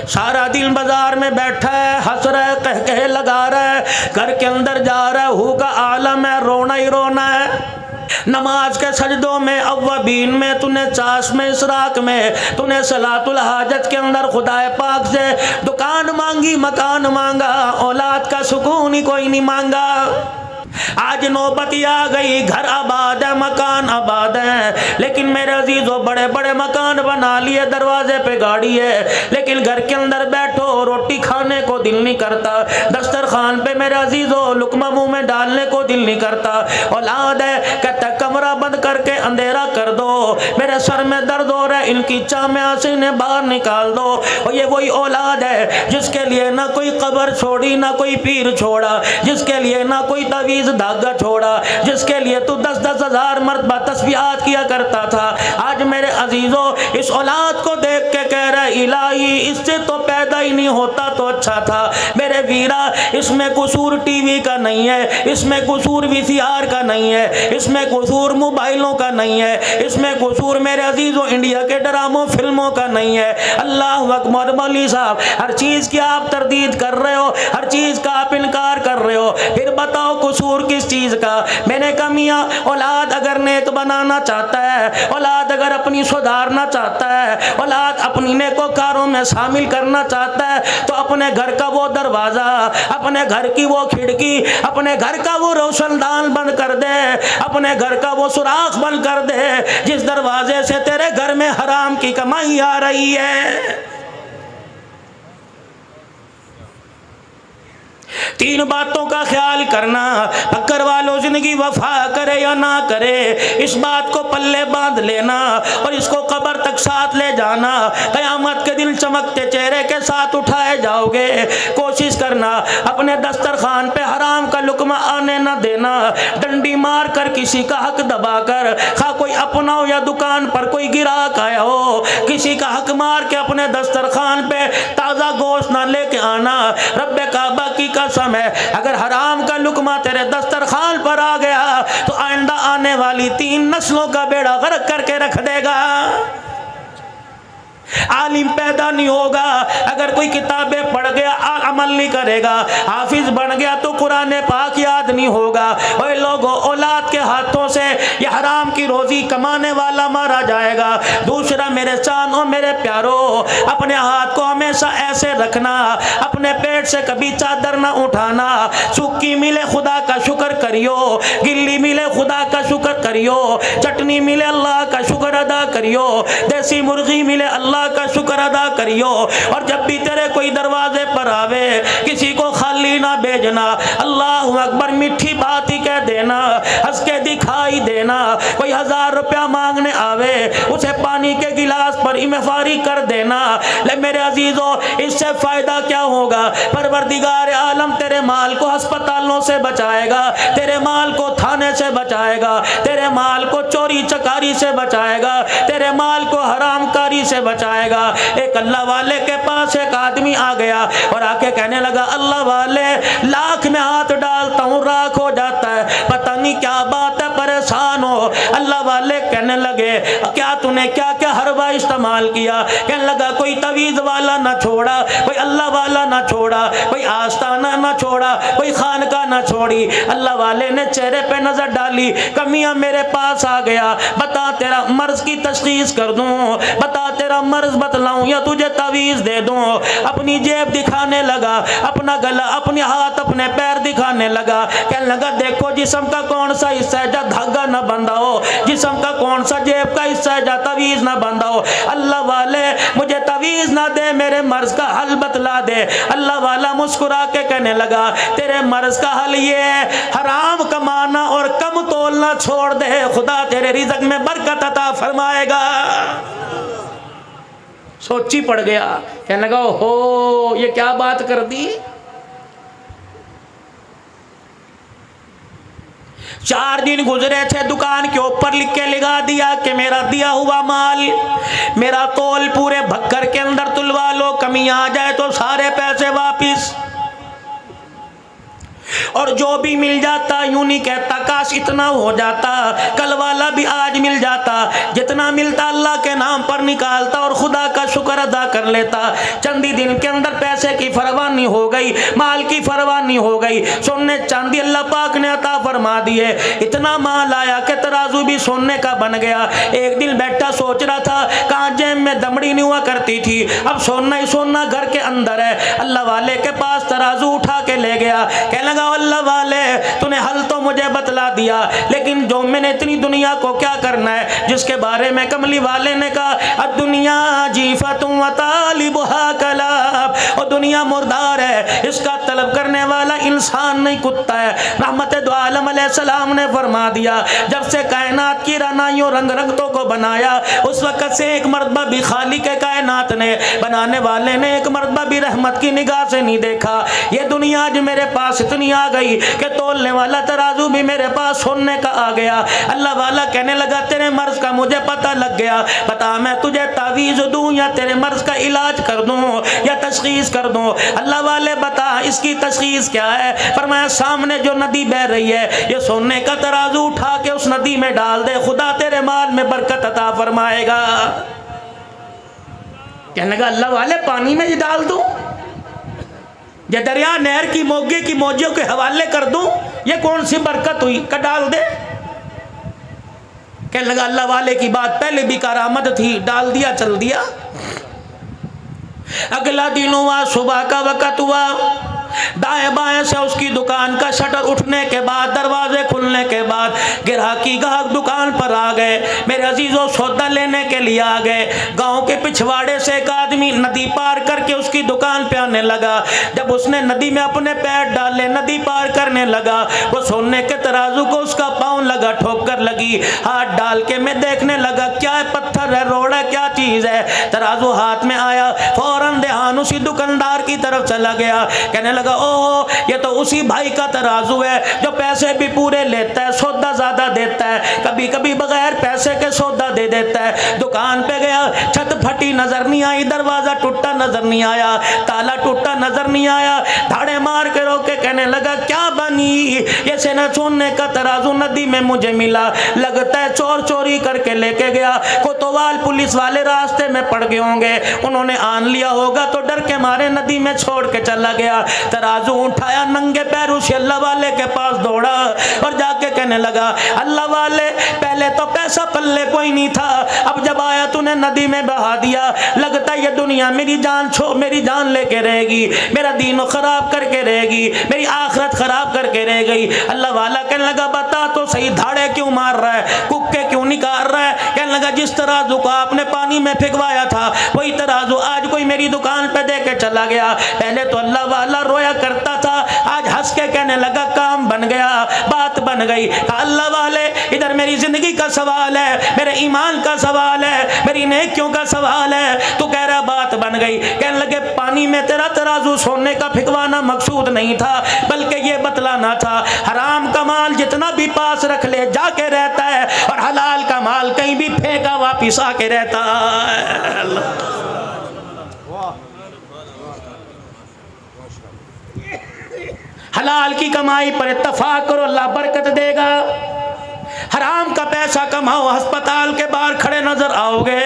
सारा दिन बाजार में बैठा है, हंस रहा है, कह कह लगा रहा है, घर के अंदर जा रहा है, हू का आलम है, रोना ही रोना है। नमाज के सजदों में, अव्वबीन में, तूने चाश में, इसराक में, तूने सलातुल हाजत के अंदर खुदाए पाक से दुकान मांगी, मकान मांगा, औलाद का सुकून ही कोई नहीं मांगा। आज नौबत आ गई, घर आबाद है, मकान आबाद है, लेकिन मेरे अजीजों बड़े बड़े मकान बना लिए, दरवाजे पे गाड़ी है, लेकिन घर के अंदर बैठो रोटी खाने को दिल नहीं करता, दस्तरखान पे मेरे अजीजों लुकमा मुंह में डालने को दिल नहीं करता। औलाद है, कहता कमरा बंद करके अंधेरा कर दो, मेरे सर में दर्द हो रहा है, इनकी चाह से इन्हें बाहर निकाल दो। और ये वही औलाद है जिसके लिए ना कोई कब्र छोड़ी, ना कोई पीर छोड़ा, जिसके लिए ना कोई तवीज धागा छोड़ा, जिसके लिए तू 10-10 हज़ार मरतबा तस्बीहात किया करता था। आज मेरे अजीजों इस औलाद को देख के कह रहा है, इलाही इससे तो पैदा ही नहीं होता तो अच्छा था। मेरे वीरा, इसमें कसूर टीवी का नहीं है, इसमें कसूर वीसीआर का नहीं है, इसमें कसूर मोबाइलों का नहीं है, इसमें कसूर मेरे अजीजों इंडिया के ड्रामों फिल्मों का नहीं है। अल्लाह अकबर। मौलवी साहब, हर चीज की आप तरदीद कर रहे हो, हर चीज का आप इनकार कर रहे हो, फिर बताओ कसूर किस चीज का? मैंने कहा मियां, औलाद अगर नेक बनाना चाहता है, औलाद अगर अपनी सुधारना चाहता है, औलाद अपनी नेकोकारों में शामिल करना चाहता है, तो अपने घर का वो दरवाजा, अपने घर की वो खिड़की, अपने घर का वो रोशनदान बंद कर दे, अपने घर का वो सुराख बंद कर दे जिस दरवाजे से तेरे घर में हराम की कमाई आ रही है। तीन बातों का ख्याल करना, पक्कर वालों जिंदगी वफा करे या ना करे, इस बात को पल्ले बांध लेना और इसको कब्र तक साथ ले जाना। कयामत के दिन चमकते चेहरे के साथ उठाए जाओगे। कोशिश करना अपने दस्तरखान पे हराम का लुकमा आने न देना। डंडी मार कर किसी का हक दबा कर, खा कोई अपना हो या दुकान पर कोई गिराक आया हो, किसी का हक मार के अपने दस्तरखान पे ताज़ा गोश्त ना लेके आना। रब्बे काबा की कसम है, अगर हराम का लुकमा तेरे दस्तरखान पर आ गया तो आइंदा आने वाली 3 नस्लों का बेड़ा गर्क करके रख देगा। आलिम पैदा नहीं होगा अगर कोई किताबें पढ़ गया अमल नहीं करेगा, हाफिज बन गया तो कुरान पाक याद नहीं होगा। ओए लोगों, औलाद के हाथों से ये हराम की रोजी कमाने वाला मारा जाएगा। दूसरा, मेरे चानों मेरे प्यारों, अपने हाथ को हमेशा ऐसे रखना, अपने पेट से कभी चादर ना उठाना। सूखी मिले खुदा का शुक्र करियो, गिल्ली मिले खुदा का शुक्र करियो, चटनी मिले अल्लाह का शुक्र अदा करियो, देसी मुर्गी मिले अल्लाह का शुक्र अदा करियो। और जब भी तेरे कोई दरवाजे पर आवे, किसी को खाली ना भेजना, अल्लाह अकबर मीठी बात ही कह देना, हंस के दिखाई देना। कोई 1000 रुपया मांगने आवे, उसे पानी के गिलास पर इमफारी कर देना। ले मेरे अजीजों, इससे फायदा क्या होगा? परवरदिगार आलम तेरे माल को अस्पतालों से बचाएगा, तेरे माल को थाने से बचाएगा, तेरे माल को चोरी चकारी से बचाएगा, तेरे माल को हरामकारी से बचाएगा। एक अल्लाह वाले के पास एक आदमी आ गया और आके कहने लगा, अल्लाह वाले, लाख में हाथ डालता हूँ राख हो जाता है, पता नहीं क्या बात है, परेशान हो। अल्लाह वाले कहने लगे, क्या तूने क्या क्या हरवा इस्तेमाल किया? कहने लगा, कोई तवीज़ वाला ना छोड़ा, कोई अल्लाह वाला ना छोड़ा, कोई आस्ताना ना छोड़ा, कोई खानका ना छोड़ी। अल्लाह वाले ने चेहरे पे नजर डाली, कमियां मेरे पास आ गया, बता तेरा मर्ज की तशखीस कर दूं, बता तेरा मर्ज बतलाऊं या तुझे तवीज दे दूं। अपनी जेब दिखाने लगा, अपना गला, अपने हाथ, अपने पैर दिखाने लगा। कहने लगा, देखो जिस्म का कौन सा हिस्सा है जा धागा ना बंधा हो, जिस्म का कौन सा जेब का हिस्सा है जा तवीज ना बंधा हो। अल्लाह वाले, मुझे तवीज ना दे, मेरे मर्ज का हल बतला दे। अल्लाह वाला मुस्कुरा के कहने लगा, तेरे मर्ज का हल ये है, हराम कमाना और कम तोलना छोड़ दे, खुदा तेरे रिज़्क़ में बरकत अता फरमाएगा। सोची पड़ गया, कहने लगा, हो ये क्या बात कर दी। 4 दिन गुजरे थे, दुकान के ऊपर लिख के लगा दिया कि मेरा दिया हुआ माल, मेरा तोल पूरे भक्कर के अंदर तुलवा लो, कमी आ जाए तो सारे पैसे वापिस। और जो भी मिल जाता यूं नहीं कहता काश इतना हो जाता, कल वाला भी आज मिल जाता। जितना मिलता अल्लाह के नाम पर निकालता और खुदा का शुक्र अदा कर लेता। चंदी दिन के अंदर पैसे की परवाह नहीं हो गई, माल की परवाह नहीं हो गई, सोने चांदी अल्लाह पाक ने अता फरमा दिए। इतना माल आया कि तराजू भी सोने का बन गया। एक दिन बैठा सोच रहा था कहाँ जेब में दमड़ी नहीं हुआ करती थी, अब सोना ही सोना घर के अंदर है। अल्लाह वाले के पास तराजू उठा के ले गया, कहने लगा अल्लाह वाले तूने हल तो मुझे बतला दिया, लेकिन जो मैंने इतनी दुनिया को क्या करना है, जिसके बारे में कमली वाले ने कहा दुनिया जीफतुम व तालिबुहा कलाब, और दुनिया मुर्दार है, इसका तलब करने वाला इंसान नहीं कुत्ता है। रहमत दो आलम अलैहिस्सलाम ने फरमा दिया जब से कायनात की रनाइयों रंग रंगतों को बनाया उस वक्त से एक मर्तबा भी खालिक कायनात ने, बनाने वाले ने एक मर्तबा भी रहमत की निगाह से नहीं देखा। ये दुनिया आज मेरे पास इतनी आ गई कि तोलने वाला तराजू भी मेरे पास सोने का आ गया। अल्लाह वाला कहने लगा तेरे मर्ज का मुझे पता लग गया, बता मैं तुझे तावीज़ दूं या तेरे मर्ज का इलाज कर दूं या तशखीस कर दूं। अल्लाह वाले बता इसकी तशखीस क्या है? फरमाया सामने जो नदी बह रही है ये सोने का तराजू उठा के उस नदी में डाल दे, खुदा तेरे माल में बरकत अता फरमाएगा। कहने लगा अल्लाह वाले पानी में ही डाल दूं, ये दरिया नहर की मोगे की मौजियों के हवाले कर दूं, ये कौन सी बरकत हुई का डाल दे। कहने लगा अल्लाह वाले की बात पहले भी करामत थी, डाल दिया चल दिया। अगला दिन हुआ, सुबह का वक़्त हुआ, दाएं बाएं से उसकी दुकान का शटर उठने के बाद, दरवाजे खुलने के बाद गिराकी गाहक दुकान पर आ गए। मेरे अजीजों सौदा लेने के लिए आ गए। गांव के पिछवाड़े से एक आदमी नदी पार करके उसकी दुकान पे आने लगा। जब उसने नदी में अपने पैर डाले, नदी पार करने लगा, वो सोने के तराजू को उसका पाँव लगा, ठोकर लगी। हाथ डाल के मैं देखने लगा क्या है, पत्थर है, रोड़ा है, क्या चीज है। तराजू हाथ में आया, फौरन ध्यान उसी दुकानदार की तरफ चला गया। कहने लगा ओ ये तो उसी भाई का तराजू है जो पैसे भी पूरे लेता है, सौदा ज्यादा देता है, कभी कभी बगैर पैसे के सौदा दे देता है। दुकान पे गया, छत फटी नजर नहीं आई, दरवाजा टूटा नजर नहीं आया, ताला टूटा नजर नहीं आया। धाड़े मार के रोके कहने लगा क्या बनी, ये सोने का तराजू नदी में मुझे मिला, लगता है चोर चोरी करके लेके गया। कोतवाल पुलिस वाले रास्ते में पड़ गए होंगे, उन्होंने आन लिया होगा तो डर के मारे नदी में छोड़ के चला गया। तराजू उठाया, नंगे पैरों से अल्लाह वाले के पास दौड़ा और जाके कहने लगा अल्लाह वाले पहले तो पैसा पल्ले कोई नहीं था, अब जब आया तूने नदी में बहा दिया, लगता है ये दुनिया मेरी जान लेके रहेगी, मेरा दीन खराब करके रहेगी, मेरी आखिरत खराब करके रह गई। अल्लाह वाला कहने लगा बता तो सही, धाड़े क्यों मार रहा है, कुक्के क्यों निकाल रहा है। कहने लगा जिस तराजू को आपने पानी में फेंकवाया था वही तराजू आज कोई मेरी दुकान पे दे के चला गया। पहले तो अल्लाह वाला रोया करता था, आज हंस के कहने लगा काम बन गया, बात बन गई। अल्लाह वाले इधर मेरी जिंदगी का सवाल है, मेरे ईमान का सवाल है, मेरी नेकियों का सवाल है, तो कह रहा बात बन गई। कहने लगे पानी में तेरा तराजू सोने का फेंकवाना मकसूद नहीं था, बल्कि ये बतलाना था हराम का माल जितना भी पास रख ले जाके रहता है और हलाल का माल कहीं भी फेंका वापिस आके रहता है। हलाल की कमाई पर इत्तफाक करो, अल्लाह बरकत देगा। हराम का पैसा कमाओ, अस्पताल के बाहर खड़े नजर आओगे,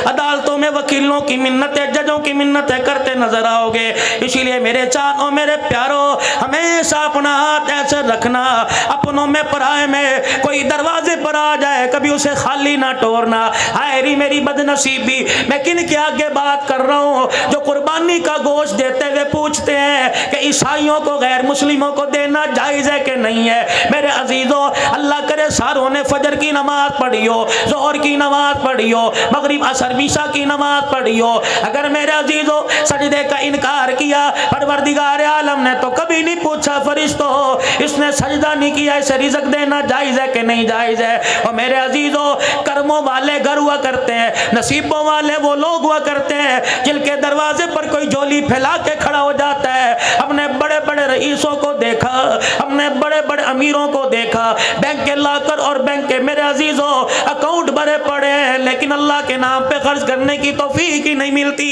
अदालतों में वकीलों की मिन्नतें, जजों की मिन्नतें करते नजर आओगे। इसीलिए मेरे चारों मेरे प्यारों, हमेशा अपना हाथ ऐसे रखना, अपनों में पराए में कोई दरवाजे पर आ जाए कभी उसे खाली ना तोड़ना। हायरी मेरी बदनसीबी, मैं किन के आगे बात कर रहा हूँ जो कुर्बानी का गोश्त देते हुए पूछते हैं कि ईसाइयों को गैर मुस्लिमों को देना जायज़ है कि नहीं है। मेरे अजीजों अल्लाह करे सारों ने फजर की नमाज पढ़ी हो, जोहर की नमाज पढ़ी हो, मगरिब असर ईशा की नमाज पढ़ी हो, अगर मेरे अजीजों सजदे का इनकार किया परवरदिगार आलम ने तो कभी नहीं पूछा फरिश्तों इसने सजदा नहीं किया, इसे रिज़्क देना जायज़ है कि नहीं जायज़ है। और मेरे अजीजों कर्मों वाले घर हुआ करते हैं, नसीबों वाले वो लोग हुआ करते हैं जिनके दरवाजे पर कोई झोली फैला के खड़ा हो जाता है। हमने बड़े बड़े रईसों को देखा, हमने बड़े बड़े अमीरों को देखा, बैंक के लाकर और बैंक के मेरे अजीजों अकाउंट भरे पड़े हैं, लेकिन अल्लाह के नाम पे खर्च करने की तौफीक ही नहीं मिलती।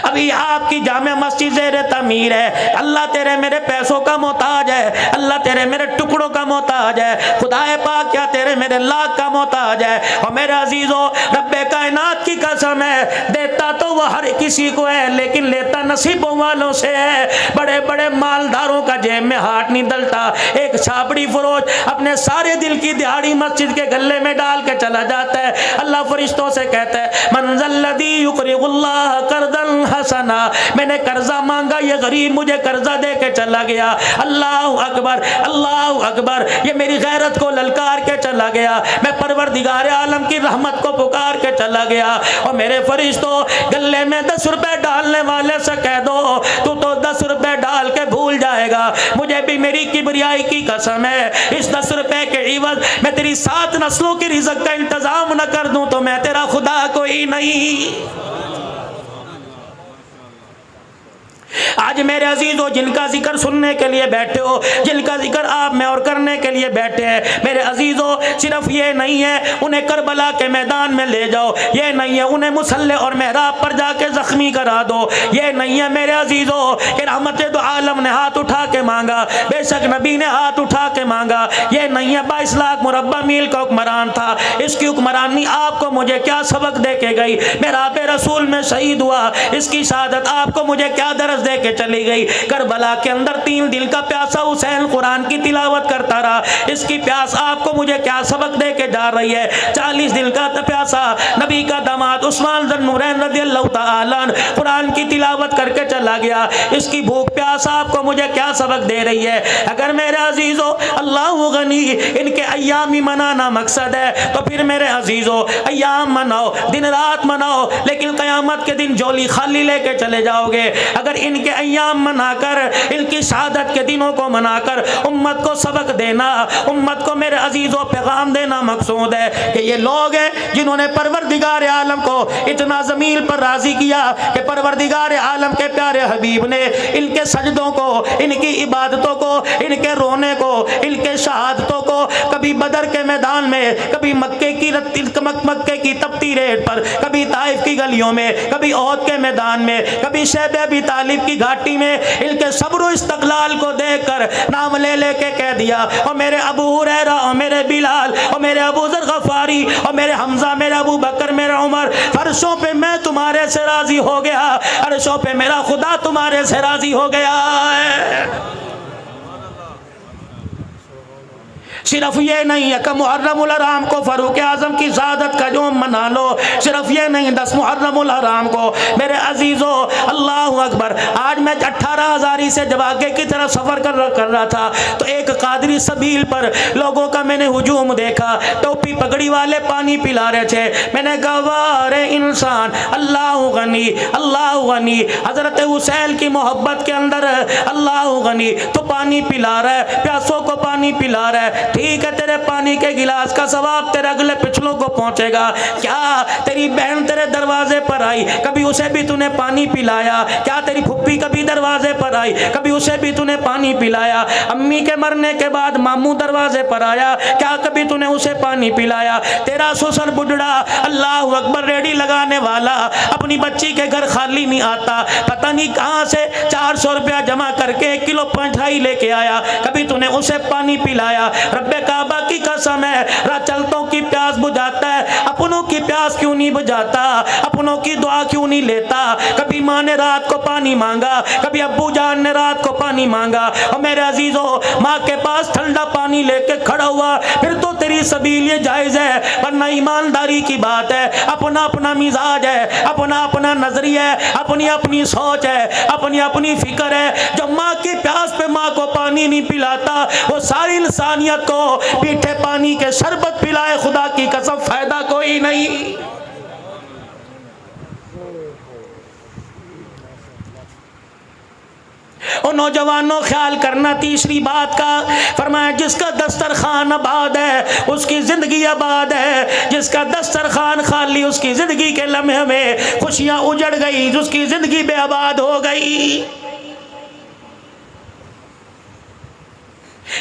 अभी आपकी जामे मस्जिद ज़ेरे तमीर है। अल्लाह तेरे मेरे पैसों का मोहताज है, अल्लाह तेरे मेरे टुकड़ों का मोहताज है, खुदाए पाक क्या तेरे मेरे लाख का मोहताज है। और मेरे अजीजों, रब्बे कायनात की कसम है, देता तो वह हर किसी को है, लेकिन लेता नसीबों वालों से है। बड़े बड़े मालदारों का जेब में हाथ नहीं डलता। एक छाबड़ी फरोश अपने सारे दिल की दिहाड़ी मस्जिद के गले में डाल के चला जाता है। अल्लाह फरिश्तों से कहता है, मंज़ल्लज़ी युक़रिज़ुल्लाह क़र्ज़न हसना, मैंने कर्जा मांगा, ये गरीब मुझे कर्जा दे के चला गया। अल्लाहु अकबर, अल्लाहु अकबर, ये मेरी गैरत को ललकार के चला गया। मैं परवरदिगार आलम की रहमत को पुकार के चला गया। और मेरे फरिश्तों, गले में 10 रुपए डालने वाले से कह दो, तू तो 10 रुपए डाल के भूल जाएगा। मुझे भी मेरी किबरियाई की कसम है, इस 10 रुपए के इवज मैं तेरी 7 नस्लों की रिज़्क़ का इंतजाम न कर दूं तो मैं तेरा खुदा कोई नहीं। आज मेरे अजीजों, जिनका जिक्र सुनने के लिए बैठे हो, जिनका जिक्र आप में और करने के लिए बैठे हैं, मेरे अजीजों, सिर्फ ये नहीं है उन्हें करबला के मैदान में ले जाओ, ये नहीं है उन्हें मुसल्ले और मेहराब पर जाके जख्मी करा दो, ये नहीं है मेरे अजीजों कि रहमत दो आलम ने हाथ उठा के मांगा, बेशक नबी ने हाथ उठा के मांगा, ये नहीं है 22 लाख मुरब्बा मील का हुक्मरान था, इसकी हुक्मरानी आपको मुझे क्या सबक दे के गई। मेरा रसूल में शहीद हुआ, इसकी शहादत आपको मुझे क्या दर्ज दे के चली गई। करबला के अंदर 3 दिन का प्यासा हुसैन कुरान की तिलावत करता रहा, इसकी प्यास आपको मुझे क्या सबक दे के जा रही है। 40 दिन का प्यासा नबी का दामाद उस्मान ज़ुन्नूरैन रज़ियल्लाहु ताला अन्हु कुरान की तिलावत करके चला गया, इसकी भूख प्यास आपको मुझे क्या सबक दे रही है। अगर मेरे अजीजों अल्लाह गनी इनके अय्याम ही मनाना मकसद है तो फिर मेरे अजीजों अय्याम मनाओ, दिन रात मनाओ, लेकिन क़यामत के दिन झोली खाली लेके चले जाओगे। अगर इनके अय्याम मनाकर, इनकी शहादत के दिनों को मनाकर उम्मत को सबक देना, उम्मत को मेरे अजीजों पैगाम देना मकसूद है कि ये लोग हैं जिन्होंने परवरदिगार आलम को इतना ज़मीन पर राज़ी किया कि परवरदिगार आलम के प्यारे हबीब ने इनके सजदों को, इनकी इबादतों को, इनके रोने को, इनके शहादतों को कभी बदर के मैदान में, कभी मक्के की तपती रेत पर, कभी ताइफ की गलियों में, कभी ओहद के मैदान में, कभी शैब अबी तालिब की घाटी में, इनके सब्र इस्तक़लाल को देखकर नाम ले लेके कह दिया, और मेरे अबू हुरैरा और मेरे बिलाल और मेरे अबू ज़र गफ़ारी और मेरे हमज़ा, मेरे अबू बकर, मेरे उमर, फर्शों पे मैं तुम्हारे से राज़ी हो गया, अर्शों पे मेरा खुदा तुम्हारे से राज़ी हो गया है। सिर्फ ये नहीं है कि मुहर्रमुल हराम को फ़ारूक आज़म की शहादत का जोम मना लो, सिर्फ ये नहीं 10 मुहर्रमुल हराम को मेरे अजीज़ों, अल्लाह अकबर। आज मैं 18,000 से जब आगे की तरफ सफ़र कर रहा था तो एक कादरी सबील पर लोगों का मैंने हुजूम देखा, टोपी पगड़ी वाले पानी पिला रहे थे। मैंने कहा वाह रे इंसान, अल्लाह गनी, अल्लाह गनी, हज़रत हुसैन की मोहब्बत के अंदर अल्लाह गनी, तो पानी पिला रहा है, प्यासों को पानी पिला रहा है। ठीक है, तेरे पानी के गिलास का सवाब तेरे अगले पिछलों को पहुंचेगा। क्या तेरी बहन तेरे दरवाजे पर आई, कभी उसे भी तूने पानी पिलाया? क्या तेरी फुप्पी कभी दरवाजे पर आई, कभी उसे भी तूने पानी पिलाया? अम्मी के मरने के बाद मामू दरवाजे पर आया, क्या कभी तूने उसे पानी पिलाया? तेरा ससुर बुढ़ा अल्लाह अकबर रेडी लगाने वाला अपनी बच्ची के घर खाली नहीं आता, पता नहीं कहाँ से 400 रुपया जमा करके 1 किलो मिठाई लेके आया, कभी तूने उसे पानी पिलाया? रब्बे काबा की कसम है, चलतों की प्यास बुझाता है, अपनों की प्यास क्यों नहीं बुझाता, अपनों की दुआ क्यों नहीं लेता? कभी माँ ने रात को पानी मांगा, कभी अब्बू जान ने रात को पानी मांगा, और मेरे अजीजों माँ के पास ठंडा पानी लेके खड़ा हुआ, फिर तो तेरी सबील ये जायज़ है, वरना ईमानदारी की बात है, अपना अपना मिजाज है, अपना अपना नजरिया है, अपनी अपनी सोच है, अपनी अपनी फिक्र है। जो माँ की प्यास पे माँ को पानी नहीं पिलाता, वो सारी इंसानियत को पीठे पानी के शरबत पिलाए, खुदा की कसम फायदा कोई नहीं। और नौजवानों ख्याल करना तीसरी बात का, फरमाया जिसका दस्तरखान आबाद है उसकी जिंदगी आबाद है, जिसका दस्तरखान खाली उसकी जिंदगी के लम्हे में खुशियां उजड़ गई, उसकी जिंदगी बेआबाद हो गई।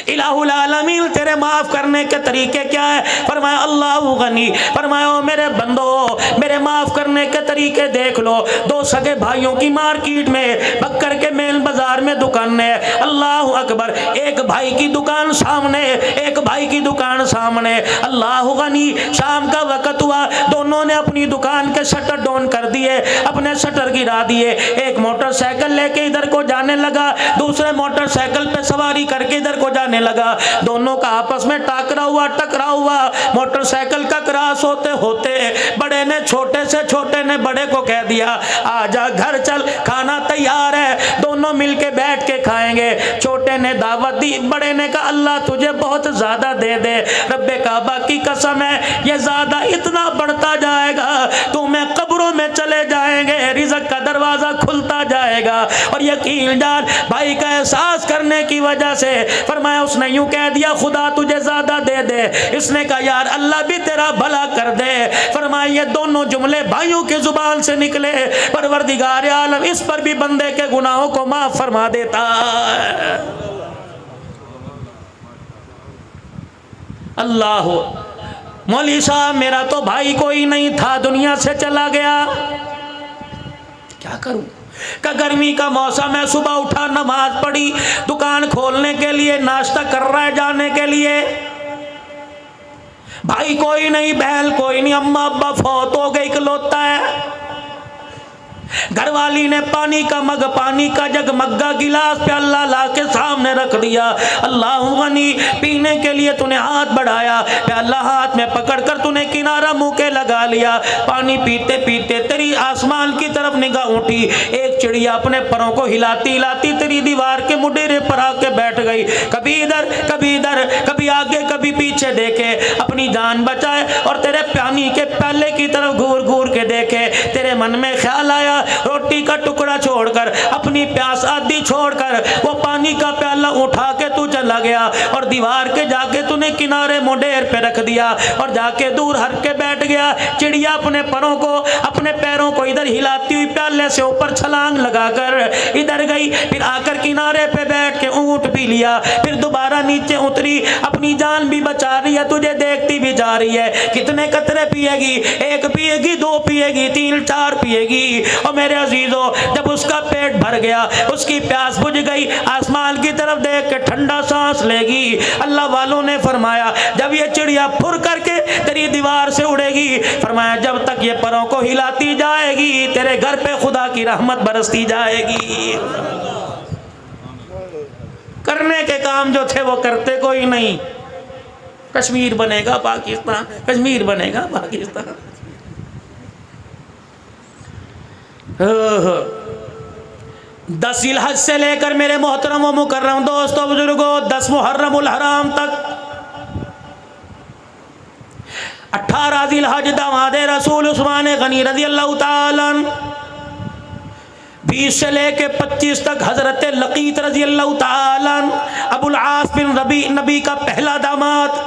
इलाहुल आलमीन तेरे माफ करने के तरीके क्या है? फरमाया अल्लाहु गनी, फरमाया मेरे बंदो मेरे माफ करने के तरीके देख लो। दो सगे भाइयों की मार्केट में बक्कर के मेन बाजार में दुकान है, अल्लाह अकबर, एक भाई की दुकान सामने, एक भाई की दुकान सामने, अल्लाह गनी। शाम का वक्त हुआ, दोनों ने अपनी दुकान के शटर डाउन कर दिए, अपने शटर गिरा दिए। एक मोटरसाइकिल लेके इधर को जाने लगा, दूसरे मोटरसाइकिल पे सवारी करके इधर को जाने लगा। दोनों का आपस में टकराव हुआ। मोटरसाइकिल का क्रॉस होते होते बड़े ने छोटे से, छोटे ने बड़े को कह दिया आजा घर चल, खाना तैयार है, दोनों मिलके बैठ के खाएंगे। छोटे ने दावत दी, बड़े ने कहा अल्लाह तुझे बहुत ज्यादा दे दे, रब्बे काबा की कसम है ये ज्यादा इतना बढ़ता जाएगा, तुम्हें कब्रों में चले जाएंगे, रिज़्क़ का दरवाजा खुलता जाएगा। और यकीन जान भाई का एहसास करने की वजह से फरमाया, उसने यूं कह दिया खुदा तुझे ज्यादा दे दे, इसने कहा यार अल्लाह भी तेरा भला कर दे। फरमाया ये दोनों जुमले भाइयों के जुबान से निकले, परवरदिगार आलम इस पर भी बंदे के गुनाहों को माफ फरमा देता है। अल्लाह, मौली साहब मेरा तो भाई कोई नहीं था, दुनिया से चला गया, क्या करूं? का गर्मी का मौसम है, सुबह उठा नमाज पढ़ी, दुकान खोलने के लिए नाश्ता कर रहा है जाने के लिए, भाई कोई नहीं, बहन कोई नहीं, अम्मा अब्बा फौत हो गए, इकलौता है। घरवाली ने पानी का मग, पानी का जग, मग्गा, गिलास, प्याला ला के सामने रख दिया। अल्लाह गनी, पीने के लिए तूने हाथ बढ़ाया, प्याला हाथ में पकड़कर तूने किनारा मुंह के लगा लिया। पानी पीते पीते तेरी आसमान की तरफ निगाह उठी, एक चिड़िया अपने परों को हिलाती हिलाती तेरी दीवार के मुडेरे पर आके बैठ गई। कभी इधर कभी इधर, कभी आगे कभी पीछे देखे, अपनी जान बचाए और तेरे पानी के प्याले की तरफ घूर घूर के देखे। तेरे मन में ख्याल आया रोटी का टुकड़ा छोड़कर, अपनी प्यास आदि छोड़कर वो पानी का प्याला उठा के तू चला गया और दीवार के जाके तूने किनारे मुंडेर पे रख दिया और जाके दूर हट के बैठ गया। चिड़िया अपने परों को, अपने पैरों को इधर हिलाती हुई प्याले से ऊपर छलांग लगाकर इधर गई, फिर आकर किनारे पे बैठ के ऊंट पी लिया, फिर दोबारा नीचे उतरी, अपनी जान भी बचा रही है, तुझे देखती भी जा रही है। कितने कतरे पिएगी? एक पिएगी, दो पिएगी, तीन चार पिएगी। और मेरे अजीजों जब उसका पेट भर गया, उसकी प्यास बुझ गई, आसमान की तरफ देख के ठंडा सांस लेगी। अल्लाह वालों ने फरमाया जब ये चिड़िया फुर करके तेरी दीवार से उड़ेगी, फरमाया जब तक ये परों को हिलाती जाएगी तेरे घर पे खुदा की रहमत बरसती जाएगी। करने के काम जो थे वो करते कोई नहीं। कश्मीर बनेगा पाकिस्तान, कश्मीर बनेगा पाकिस्तान। 10 जिलहज से लेकर मेरे मोहतरम व मुकर्रम दोस्तों बुजुर्गों 10 मुहर्रमुल हराम तक 18 जिलहज दामाद रसूल उस्मान गनी रज़ी अल्लाह ताला 20 से लेके 25 तक हजरत लकीत रज़ी अल्लाह ताला अबुल आस बिन रबी नबी का पहला दामाद,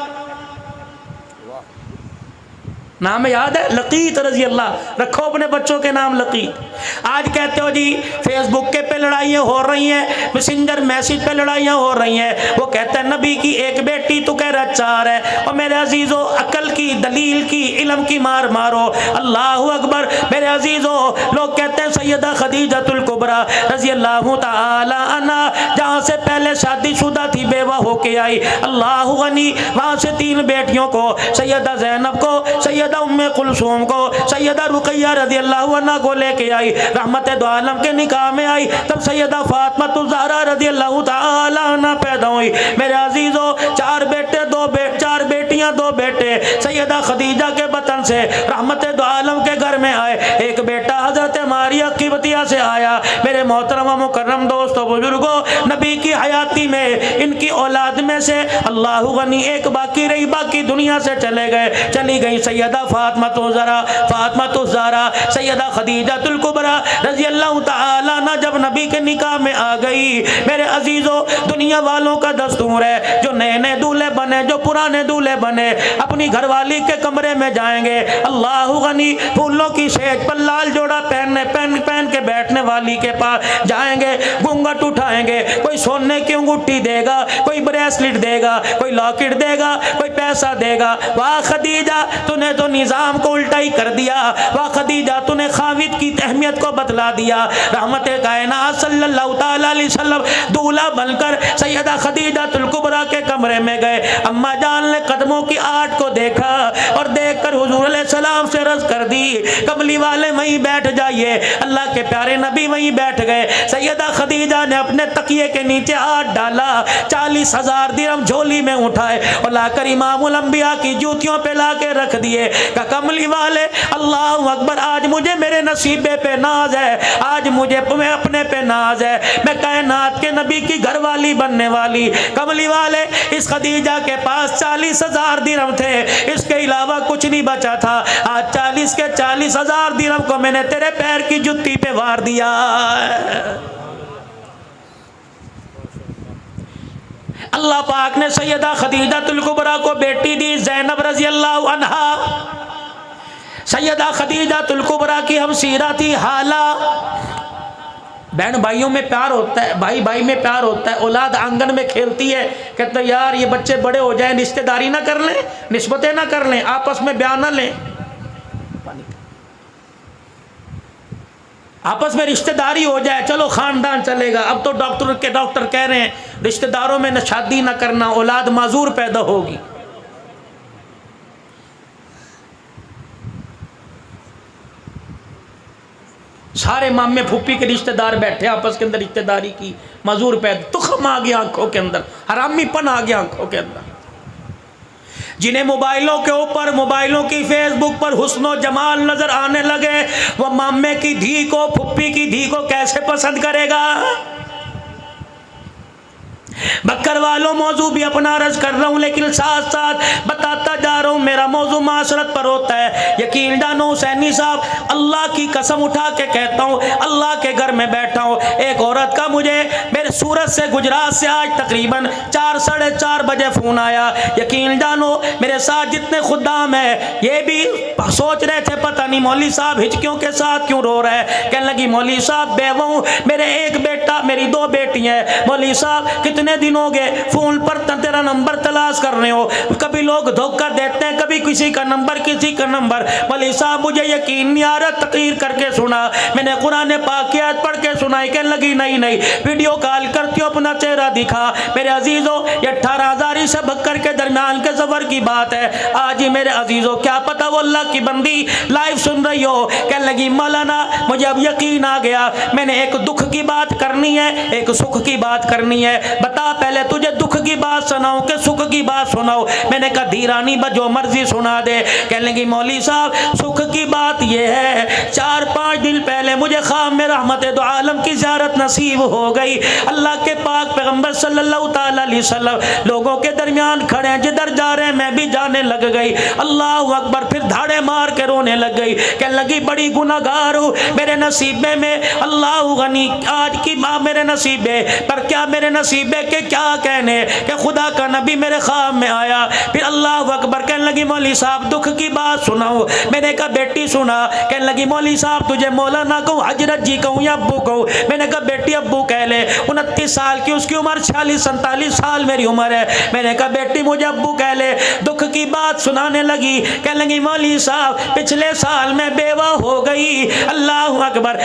नाम याद है लकीत रजी अल्लाह, रखो अपने बच्चों के नाम लकीत। आज कहते हो जी फेसबुक के पे लड़ाइयाँ हो रही हैं, मैसेंजर मैसेज पे लड़ाइयाँ हो रही हैं, वो कहते हैं नबी की एक बेटी तो कह रहा 4 है। और मेरे अजीज़ों अकल की, दलील की, इल्म की मार मारो, अल्लाह अकबर। मेरे अजीज़ों लोग कहते हैं सैयदा खदीजतुल कुबरा रजी अल्लाह ताला अन्हा जहाँ से पहले शादीशुदा थी, बेवा होके आई, अल्लाह गनी, वहाँ से 3 बेटियों को, सैयदा ज़ैनब को, सैयदा उम्मे कुलसूम को, सैयदा रुकैया रज़ी अल्लाह अन्हा को लेके आई, रहमत दो आलम के निकाह में आई। तब सैयदा फातिमा ज़हरा रज़ी अल्लाह ताला अन्हा पैदा हुई। मेरे अजीज़ों 4 बेटे 2 4 बेटियां 2 बेटे सैयदा खदीजा के बतन से रहमत दो आलम के घर में आए। एक बेटा हजरत मारिया क़िब्तिया से आया। मेरे मोहतरम मुकर्रम दोस्तों बुजुर्गों नबी की हयाती में इनकी औलाद में से अल्लाह गनी एक बाकी रही, बाकी दुनिया से चले गए। चली गई सैयदा फातिमा तो ज़हरा सैयदा खदीजतुल कुबरा रज़ी अल्लाह ताला अन्हा जब नबी के निकाह में आ गई। मेरे अजीज़ों दुनिया वालों का दस्तूर है, जो नए नए दूल्हे बने, जो पुराने दूल्हे बने, अपनी घरवाली के कमरे में जाएंगे, अल्लाह गनी फूलों की सेज पर लाल जोड़ा पर्दा पहन के बैठने वाली के पास जाएंगे, घूंघट उठाएंगे, कोई सोने की अंगूठी देगा, कोई ब्रेसलेट देगा, कोई लॉकेट देगा, कोई पैसा देगा। वाह खदीजा, तूने तो निज़ाम को उल्टा ही कर दिया। वाह खदीजा, तूने खाविद की अहमियत को बतला दिया। रहमत कायनात सल्लल्लाहु तआला अलैहि वसल्लम दूल्हा बनकर सैयदा खदीजातुल कुबरा के कमरे में गए। अम्मा जान ने कदमों की आट को देखा और देखकर हुजूर अलैहिस्सलाम से अर्ज़ कर दी, कमली वाले वहीं बैठ जाइए। अल्लाह के प्यारे नबी वहीं बैठ गए। सैयदा खदीजा ने अपने तकिए के नीचे हाथ डाला, 40,000 दिरहम झोली में उठाए और लाकर इमामुल अंबिया की जूतियों पे लाके रख दिए। का कमली वाले अल्लाहु अकबर, आज मुझे मेरे नसीबे पे नाज है, आज मुझे अपने पे नाज है, मैं कायनात के नबी की घरवाली बनने वाली। कमली वाले, इस खदीजा के पास 40,000 दिरहम थे, इसके अलावा कुछ नहीं बचा था। आज 40,000 दिरहम को मैंने तेरे पैर की जुत्ती पे वार दिया। अल्लाह पाक ने सैयदा खदीजातुल कुबरा को बेटी दी ज़ैनब रज़ी अल्लाह अन्हा। सैयदा खदीजातुल कुबरा की हम सीरा थी हाला। बहन भाइयों में प्यार होता है, भाई भाई में प्यार होता है। औलाद आंगन में खेलती है, कहते यार ये बच्चे बड़े हो जाएं, रिश्तेदारी ना कर लें, निस्बतें ना कर लें, आपस में ब्याह ना लें, आपस में रिश्तेदारी हो जाए, चलो खानदान चलेगा। अब तो डॉक्टर कह रहे हैं रिश्तेदारों में न शादी ना करना, औलाद माजूर पैदा होगी। सारे मामे फूफी के रिश्तेदार बैठे आपस के अंदर रिश्तेदारी की, मजूर पैदा, तुखम आ गया आंखों के अंदर, हरामीपन आ गया आंखों के अंदर। जिन्हें मोबाइलों के ऊपर, मोबाइलों की फेसबुक पर हुस्नो जमाल नजर आने लगे, वह मामे की धी को, फुप्पी की धी को कैसे पसंद करेगा। बक्कर वालों, मौजू भी अपना अर्ज कर रहा हूँ, लेकिन साथ साथ बताता जा रहा हूँ, मेरा मौजू माशरत पर होता है। यकीन जानो हुसैनी साहब, अल्लाह की कसम उठा के कहता हूँ, अल्लाह के घर में बैठा हूँ, एक औरत का मुझे मेरे सूरत से, गुजरात से आज तकरीबन 4 साढ़े 4 बजे फ़ोन आया। यकीन जानो मेरे साथ जितने खुद्दाम हैं ये भी सोच रहे थे पता नहीं मौलवी साहब हिचकियों के साथ क्यों रो रहे हैं। कहने लगी मौलवी साहब बेवा हूँ, मेरे एक बेटा, मेरी 2 बेटियाँ हैं। मौलवी साहब कितने दिन हो गए फोन पर तेरा नंबर तलाश कर रहे हो, कभी लोग धोखा देते हैं, कभी किसी का नंबर किसी का नंबर। मौलवी साहब मुझे यकीन नहीं आ रहा, तकरीर करके सुना, मैंने कुरान पाक की आयत पढ़ के सुनाई। कहने लगी नहीं वीडियो कॉल करती हो, अपना चेहरा दिखा। मेरे अजीजों, ये 18,000 से बक्कर के दरमियान के सफर की बात है। आज ही मेरे अजीजों, क्या पता वो अल्लाह की बंदी लाइव सुन रही हो। कहने लगी मौलाना मुझे अब यकीन आ गया, मैंने एक दुख की बात करनी है, एक सुख की बात करनी है। बता पहले तुझे दुख की बात सुनाऊं कि सुख की बात सुनाऊं। मैंने कहा धीरानी जो मर्जी सुना दे। कहने लगी मौलवी साहब सुख की बात यह है, 4-5 दिन पहले मुझे ख्वाब में रहमत दो आलम की ज़ियारत नसीब हो गई। अल्लाह के पाक पैगंबर सल्लल्लाहु तआला अलैहि वसल्लम लोगों के दरमियान खड़े हैं, जिधर जा रहे हैं मैं भी जाने लग गई। अल्लाह अकबर, फिर धाड़े मार के रोने लग गई। कहने लगी बड़ी गुनाहगार हूँ, मेरे नसीबे में अल्लाह गनी, आज की माँ मेरे नसीबे पर क्या, मेरे नसीबे के क्या कहने कि खुदा का नबी मेरे ख्वाब में आया। फिर अल्लाह अकबर, कहने लगी मौलवी साहब दुख की बात सुनाओ। मैंने कहा बेटी सुना। कहने लगी मौलवी साहब तुझे मौलाना कहूँ, हजरत जी कहूँ या अब्बू कहूँ। मैंने कहा बेटी अब्बू कह ले। 29 साल की उसकी उम्र, 46-47 साल मेरी उम्र है। मैंने कहा बेटी मुझे अब्बू कह ले। दुख की बात सुनाने लगी। कहने लगी मौलवी साहब पिछले साल मैं बेवा हो गई। अल्लाह अकबर,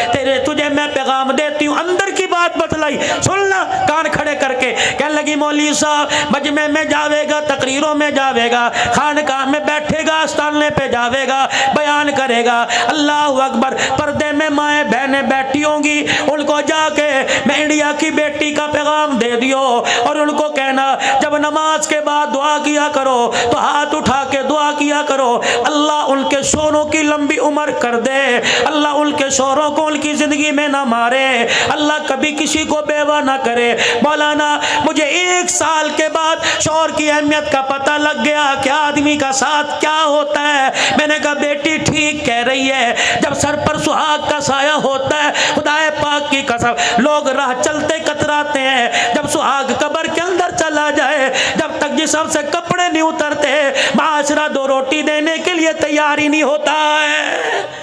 तुझे मैं पैगाम देती हूँ, अंदर की बात बतलाई, सुनना कान खड़े करके। कहने लगी मौलवी साहब मजमे में जावेगा, तकरीरों में जावेगा, खानकाह में बैठेगा, आस्थाने पे जावेगा, बयान करेगा। अल्लाह अकबर, पर्दे में माए बहनें बैठी होंगी, उनको जाके मैं इंडिया की बेटी का पैगाम दे दियो और उनको कहना जब नमाज के बाद दुआ किया करो तो हाथ उठा के दुआ किया करो, अल्लाह उनके शोरों की लंबी उम्र कर दे, अल्लाह उनके शोरों को उनकी जिंदगी में ना मारे, अल्लाह कभी किसी को बेवा ना करे। मौलाना मुझे 1 साल के बाद शौहर की अहमियत का पता लग गया कि आदमी का साथ क्या होता है। मैंने कहा बेटी ठीक कह रही है, जब सर पर सुहाग का साया होता है, खुदाए पाक की कसम लोग राह चलते कतराते हैं। जब सुहाग कब्र के अंदर चला जाए, जब तक जिस्म से कपड़े नहीं उतरते, माशरा 2 रोटी देने के लिए तैयार ही नहीं होता है।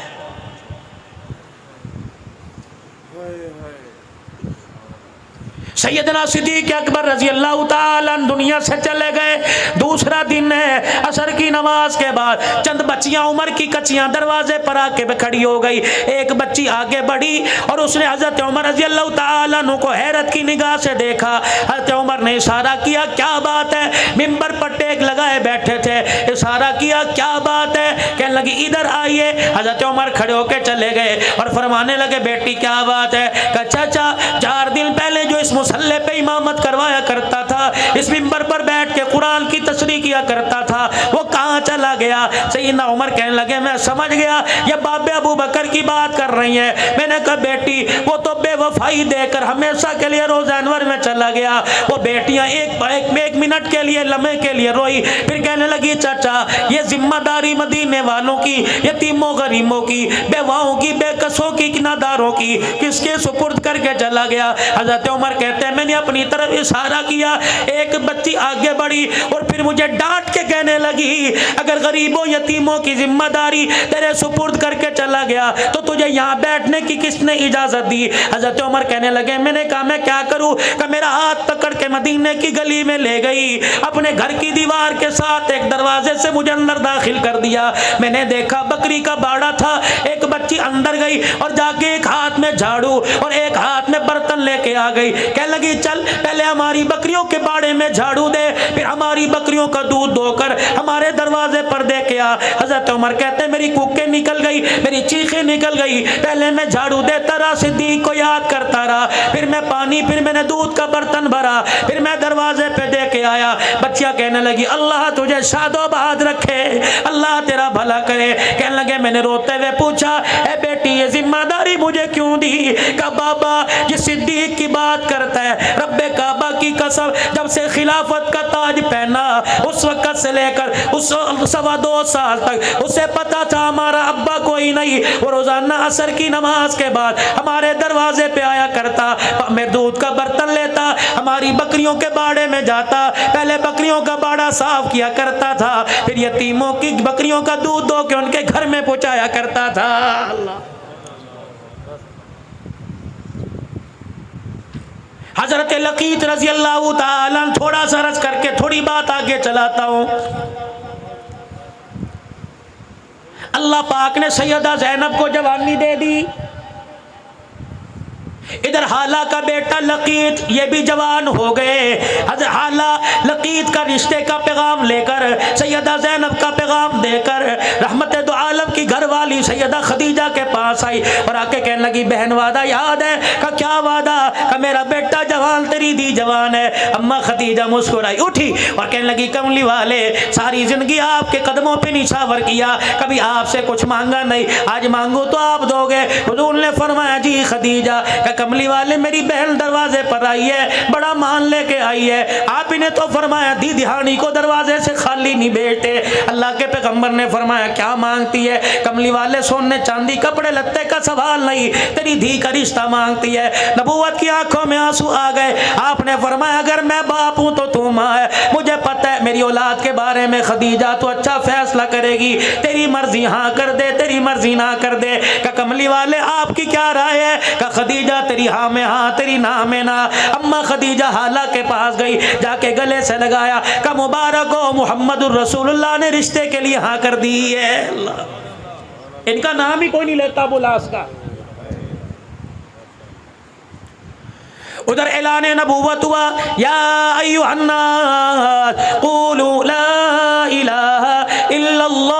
सैयदना सिद्दीक़ अकबर रज़ी अल्लाह ताला दुनिया से चले गए। दूसरा दिन है, असर की नमाज के बाद चंद बच्चियां उम्र की कच्चियां दरवाजे पर आके खड़ी हो गई। एक बच्ची आगे बढ़ी और उसने हजरत उमर रज़ी अल्लाह ताला अन्हु को हैरत की निगाह से देखा। हजरत उमर ने इशारा किया, क्या बात है? मिंबर पर टेक लगाए बैठे थे, इशारा किया, क्या बात है? कहने लगी इधर आइए। हजरत उमर खड़े होके चले गए और फरमाने लगे, बेटी क्या बात है? कहा चाचा, 4 दिन पहले जो इस मुसल्ले पे इमामत करवाया करता था, इस मिंबर पर बैठ के कुरान की तशरीह किया करता था, वो कहाँ चला गया? सैयदना उमर कहने लगे, मैं समझ गया ये बाबे अबू बकर की बात कर रही है। मैंने कहा बेटी, वो तो बेवफाई देकर हमेशा के लिए रोज़ा अनवर में चला गया। वो बेटियां एक मिनट के लिए, लम्हे के लिए रोई, फिर कहने लगी चाचा, ये जिम्मेदारी मदीने वालों की, यतीमों गरीबों की, बेवाओं की, बेकसों की, किनादारों की किसके सुपुर्द करके चला गया? हजरत उमर कहते हैं, मैंने अपनी तरफ इशारा किया, एक बच्ची आगे बढ़ी और फिर मुझे डांट के कहने लगी, अगर गरीबों यतीमों की जिम्मेदारी तेरे सुपुर्द करके चला गया तो तुझे यहाँ बैठने की किसने इजाजत दी? हजरत उमर कहने लगे, मैंने कहा मैं क्या करूँ? कि मेरा हाथ पकड़ के मदीने की गली में ले गई, अपने घर की दीवार के साथ एक दरवाजे से मुझे अंदर दाखिल कर दिया। मैंने देखा बकरी का बाड़ा था, एक बच्ची अंदर गई और जाके एक हाथ में झाड़ू और एक हाथ में बर्तन लेके आ गई। कहने लगी, चल पहले हमारी बकरियों के बाड़े में झाड़ू दे, फिर हमारी बकरियों का दूध धोकर हमारे दरवाजे पर दे के आ। हजरत उमर कहते हैं, मेरी कूकें निकल गई, मेरी चीखें निकल गई। पहले मैं झाड़ू देता रहा, सिद्दीक को याद करता रहा, फिर मैं पानी, फिर मैंने दूध का बर्तन भरा, फिर मैं दरवाजे पे दे के आया। बच्चियां कहने लगी, अल्लाह तुझे शादोबाद रखे, अल्लाह तेरा भला करे। कहने लगे, मैंने रोते हुए पूछा, ए बेटी, ये जिम्मेदारी मुझे क्यों दी? का बाबा ये सिद्दीक की बात करता है, रब्बे काबा की कसम, जब से खिलाफत का ताज पहना उस वक्त से लेकर उस 2.25 साल तक उसे पता था हमारा अब्बा कोई नहीं। वो रोजाना असर की नमाज के बाद हमारे दरवाजे पे आया करता, मैं दूध का बर्तन लेता, हमारी बकरियों के बाड़े में जाता, पहले बकरियों का बाड़ा साफ किया करता था, फिर यतीमों की बकरियों का दूध दो के उनके घर में पहुंचाया करता था। अल्लाह। हजरत लकीत रजी अल्लाह ताला, थोड़ा सा रस करके थोड़ी बात आगे चलाता हूं। अल्लाह पाक ने सैयदा ज़ैनब को जवानी दे दी। इधर हाला का बेटा लकीत, ये भी जवान हो गए। हजरत हाला लकीत का रिश्ते का पैगाम लेकर, सैयदा ज़ैनब का पैगाम देकर रहमत दो आलम की घरवाली सैयदा खदीजा के पास आई और आके कहने लगी, बहन वादा याद है? का क्या वादा? का मेरा बेटा जवान, तेरी दी जवान है। अम्मा खदीजा मुस्कुराई, उठी और कहने लगी, कमली वाले, सारी जिंदगी आपके कदमों पे निछावर किया, कभी आपसे कुछ मांगा नहीं, आज मांगू तो आप दोगे। हुजूर ने फरमाया, जी खदीजा। कमली वाले, मेरी बहन दरवाजे पर आई है, बड़ा मान लेके आई है, आप इन्हें तो फरमाया दी दिहानी को दरवाजे से खाली नहीं भेजते। अल्लाह के पैगंबर ने फरमाया, क्या मांगती है? कमली वाले, सोने चांदी कपड़े लत्ते का सवाल नहीं, तेरी धी का रिश्ता मांगती है। नबूवत की आंखों में आंसू आ गए। आपने फरमाया, अगर मैं बाप हूं तो तू मां है, मुझे पता है मेरी औलाद के बारे में खदीजा तो अच्छा फैसला करेगी, तेरी मर्जी हाँ कर दे, तेरी मर्जी ना कर दे। का कमली वाले, आपकी क्या राय है? का खदीजा, तेरी हाँ में हाँ, तेरी ना में ना। अम्मा खदीजा हाला के पास गई, जाके गले से लगाया, का मुबारक हो, मुहम्मदुर रसूलुल्लाह ने रिश्ते के लिए हाँ कर दी है। अल्लाह, इनका नाम ही कोई नहीं लेता बुलास का। उधर ऐलान नबूवत हुआ, या अय्युहन्नास क़ूलू ला इलाहा इल्लल्लाह।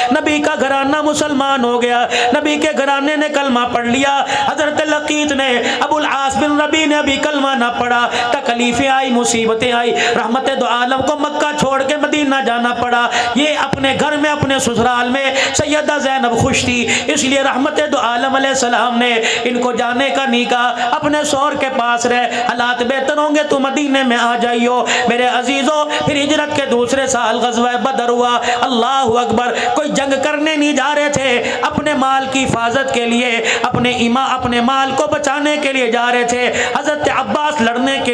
नबी का घराना मुसलमान हो गया, नबी के घराने ने कलमा पढ़ लिया। हजरत लकीत ने, अबुल आस बिन रबी ने अभी कलमा ना पढ़ा, तकलीफें आई, मुसीबतें आई, रहमत दो आलम को मक्का छोड़ के मदीना जाना पड़ा। ये अपने घर में, अपने ससुराल में सैयदा ज़ैनब खुश थी, इसलिए रहमत दो आलम अलैहिस्सलाम ने इनको जाने का नहीं कहा, अपने शौहर के पास रहे, हालात बेहतर होंगे तो मदीने में आ जाइयो। मेरे अजीजों, फिर हिजरत के दूसरे साल गज़वा बदर हुआ। अल्लाह अकबर, कोई जंग करने नहीं जा रहे थे अपने माल की हिफाजत के लिए, अपने माल को बचाने के लिए जा रहे थे। हजरत अब्बास लड़ने के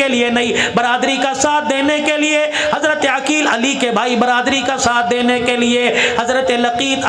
लिए नहीं, बरादरी का साथ देने के लिए, हजरत अकील अली के भाई बरादरी का साथ देने के लिए, हजरत लकीत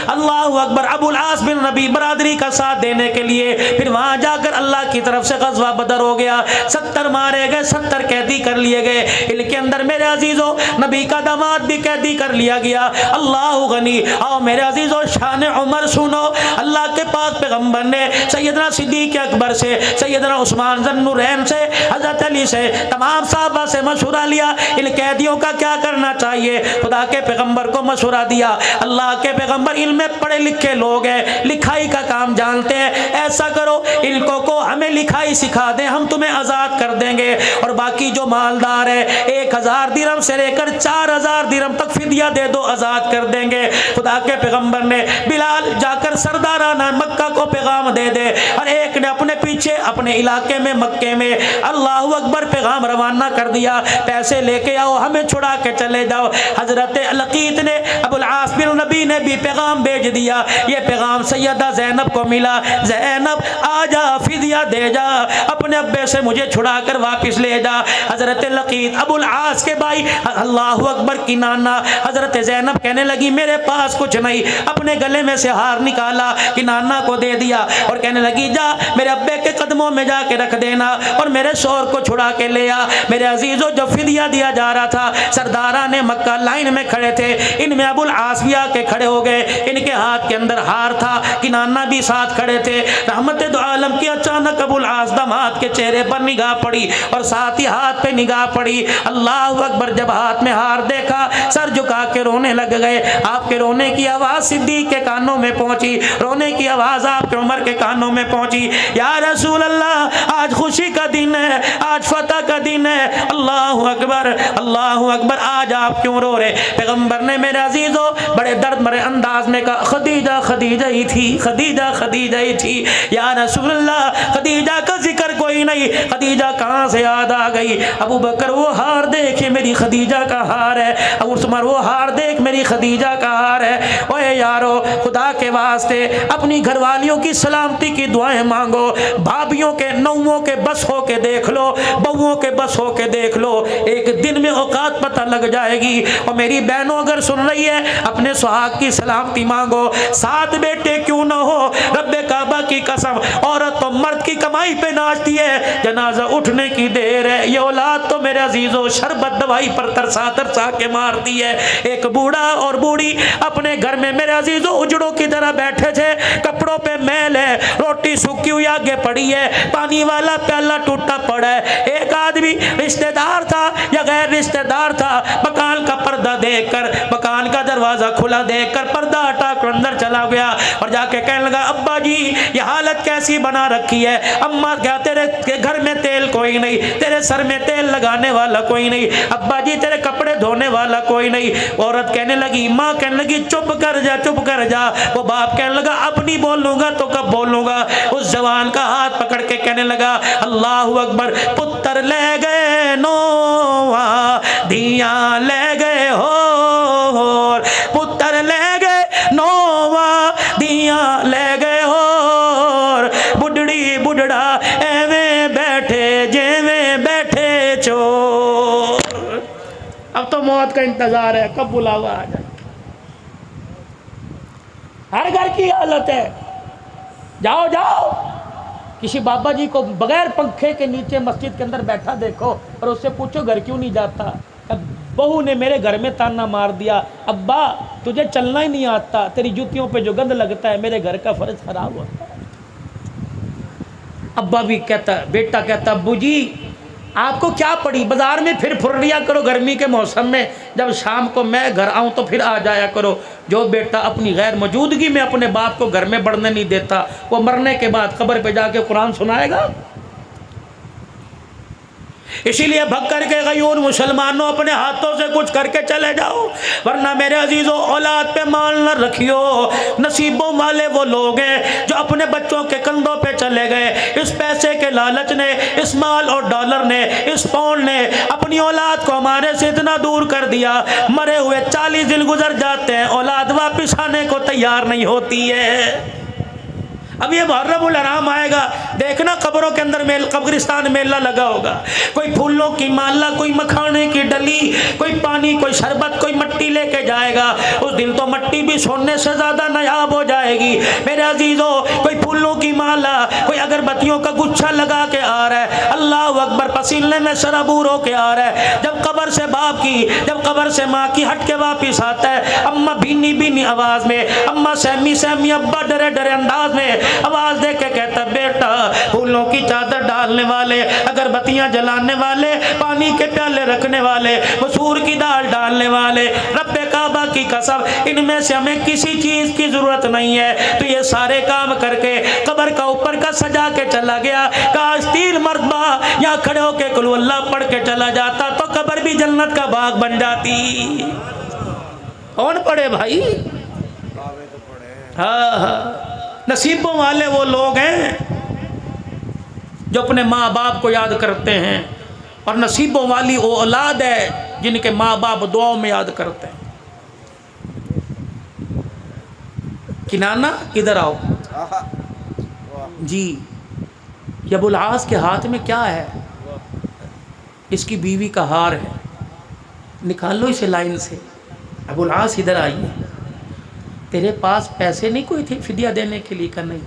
अल्लाहु अकबर अबुल आस बिन रबी बरादरी का साथ देने के लिए। फिर वहां जाकर अल्लाह की तरफ से गज़वा बदर हो गया, 70 मारे गए, 70 कैदी कर लिए गए। इनके अंदर मेरे अजीजों नबी का दामाद भी कैदी कर लिया गया। अल्लाह गनी। आओ मेरे अजीजों शान उमर सुनो। अल्लाह के पाक पैगंबर ने सैयदना सिद्दीक अकबर से, सैयदना उस्मान ज़न्नुरैन से, हजरत अली से, तमाम साहबा से मशवरा लिया इन कैदियों का क्या करना चाहिए। खुदा के पैगंबर को मशवरा दिया। अल्लाह के पैगंबर इनमें पढ़े लिखे लोग हैं, लिखाई का काम जानते हैं, ऐसा करो इनको को हमें लिखाई सिखा दें, हम तुम्हें आज़ाद कर देंगे। और बाकी जो मालदार है 1000 दिरहम से लेकर 4000 दिरहम तक फिदिया दे दो, आज़ाद कर देंगे। खुदा के पैगंबर ने बिलाल जाकर सरदाराना मक्का को पैगाम दे दे, और एक ने अपने पीछे अपने इलाके में मक्के में अल्लाहु अकबर पैगाम रवाना कर दिया, पैसे लेके आओ, हमें छुड़ा के चले जाओ। हजरत लकीत ने अबुल आस बिन नबी ने भी पैगाम भेज दिया। ये पैगाम सैयदा ज़ैनब को मिला, ज़ैनब आजा फिदिया दे जा, अपने अब्बे से मुझे छुड़ा कर वापस ले जा। हजरत लकीत अबुल आस के भाई अल्लाहु अकबर की नाना हजरत ज़ैनब कहने लगी मेरे पास कुछ नहीं, अपने गले में से हार निकाला कि नाना को दे दिया और कहने लगी जा मेरे अब्बे के कदमों में जाके रख देना और मेरे शोर को छुड़ा के ले आ। मेरे अजीजों जब फिदिया दिया जा रहा था, सरदारा ने मक्का लाइन में खड़े थे, इनमें अबुल आस भी आके खड़े हो गए, इनके हाथ के अंदर हार था कि नाना भी साथ खड़े थे। रहमत दो आलम की अचानक अबुल आस दामाद के चेहरे पर निगाह पड़ी और साथ ही हाथ पे निगाह पड़ी। अल्लाह अकबर जब हाथ में हार देखा सर झुका के रोने लग गए। आपके रोने की आवाज़ सिद्दीक के कानों में पहुंची, रोने की आवाज़ आपके उमर के कानों में पहुंची। या रसूल अल्लाह आज खुशी का दिन है, आज फतह का दिन है, अल्लाह अकबर आज आप क्यों रो रहे। पैगंबर ने मेरे अजीजों बड़े दर्द भरे अंदाज में कहा खदीजा खदीजा ही थी, खदीजा खदीजा ही थी। या रसूल अल्लाह खदीजा का जिक्र कोई नहीं, खदीजा कहाँ से याद आ गई। अबू बकर वो हार देखे मेरी खदीजा का हार है, अबू उस्मान वो हार देख मेरी खदीजा का हार है। ओए यारो खुदा के वास्ते अपनी घरवालियों की सलामती की दुआएं मांगो, भाभियों के नौवों के बस हो के देख लो, बहुओं के बस हो के देख लो, एक दिन में औकात पता लग जाएगी। और मेरी बहनों अगर सुन रही है अपने सुहाग की सलामती मांगो, 7 बेटे क्यों ना हो, रब्बे काबा की कसम औरत तो मर्द की कमाई पे नाचती है, जनाजा उठने की देर है। ये औलाद तो मेरे अजीजों शरबत दवाई पर तरसा तरसा के मारती है। एक बूढ़ा और बूढ़ी अपने घर में मेरे अजीजों उजड़ों की तरह बैठे थे, कपड़ों पे मैल है, रोटी सूखी हुई आगे पड़ी है, पानी वाला प्याला टूटा पड़ा है। एक आदमी रिश्तेदार था या गैर रिश्तेदार था, मकान का पर्दा देखकर, मकान का दरवाजा खुला देखकर पर्दा हटा कर अंदर चला गया और जाके कहने लगा अब्बा जी ये हालत कैसी बना रखी है। अम्मा क्या तेरे घर में तेल कोई नहीं, तेरे सर में तेल लगाने वाला कोई नहीं, अब्बा जी तेरे कपड़े धोने वाला कोई नहीं। औरत कहने लगी, माँ कहने लगी चुप कर जा, चुप कर जा। वो बाप कहने लगा अब नहीं बोलूंगा तो कब बोलूंगा। उस जवान का हाथ पकड़ के कहने लगा अल्लाहु अकबर, पुत्र ले गए नोवा धिया ले गए हो, पुत्र ले गए नोवा धिया ले गए हो, बुढ़ड़ी बुढ़ड़ा एवें बैठे जेवें बैठे चोर। अब तो मौत का इंतजार है, कब बुलावा आ जाए। हर घर की हालत है। जाओ जाओ किसी बाबा जी को बगैर पंखे के नीचे मस्जिद के अंदर बैठा देखो और उससे पूछो घर क्यों नहीं जाता। बहू ने मेरे घर में ताना मार दिया, अब्बा तुझे चलना ही नहीं आता, तेरी जूतियों पे जो गंद लगता है मेरे घर का फर्ज खराब होता है। अब्बा भी कहता, बेटा कहता अब्बू जी आपको क्या पड़ी, बाजार में फिर फुर्रिया करो गर्मी के मौसम में, जब शाम को मैं घर आऊँ तो फिर आ जाया करो। जो बेटा अपनी गैर मौजूदगी में अपने बाप को घर में बढ़ने नहीं देता, वो मरने के बाद कब्र पे जाके कुरान सुनाएगा। इसीलिए भग करके गयूर मुसलमानों अपने हाथों से कुछ करके चले जाओ, वरना मेरे अजीजों औलाद पे माल न रखियो। नसीबों वाले वो लोग हैं जो अपने बच्चों के कंधों पे चले गए। इस पैसे के लालच ने, इस माल और डॉलर ने, इस पाउंड ने अपनी औलाद को हमारे से इतना दूर कर दिया, मरे हुए 40 दिन गुजर जाते हैं, औलाद वापिस आने को तैयार नहीं होती है। अब ये मुहर्रमुल हराम आएगा, देखना कब्रों के अंदर कब्रिस्तान मेला लगा होगा, कोई फूलों की माला, कोई मखाने की डली, कोई पानी, कोई शरबत, कोई मट्टी लेके जाएगा। उस दिन तो मट्टी भी सोने से ज़्यादा नायाब हो जाएगी मेरे अजीज़ों। कोई फूलों की माला, कोई अगरबत्तियों का गुच्छा लगा के आ रहा है, अल्लाह अकबर, पसीने में शराबूर होके आ रहा है। जब कब्र से बाप की, जब कब्र से माँ की हट के वापिस आता है, अम्मा भीनी भीनी आवाज़ में, अम्मा सहमी सहमी, अब्बा डरे डरे अंदाज में आवाज दे के कहता, बेटा फूलों की चादर डालने वाले, अगरबत्तियां जलाने वाले, पानी के प्याले रखने वाले, मसूर की दाल डालने वाले, रब्बे काबा की कसम, इनमें से हमें किसी चीज की जरूरत नहीं है। तो ये सारे काम करके कब्र का ऊपर का सजा के चला गया। काश 3 मरतबा यहाँ खड़े होके कुल अल्लाह पढ़ के चला जाता तो कब्र भी जन्नत का बाग बन जाती। कौन पढ़े भाई? हाँ, नसीबों वाले वो लोग हैं जो अपने माँ बाप को याद करते हैं, और नसीबों वाली वो औलाद है जिनके माँ बाप दुआओं में याद करते हैं। किनाना इधर आओ जी। ये अबुल आस के हाथ में क्या है? इसकी बीवी का हार है, निकाल लो इसे लाइन से। अबुल आस इधर आइए, तेरे पास पैसे नहीं कोई थे फिदिया देने के लिए? का नहीं।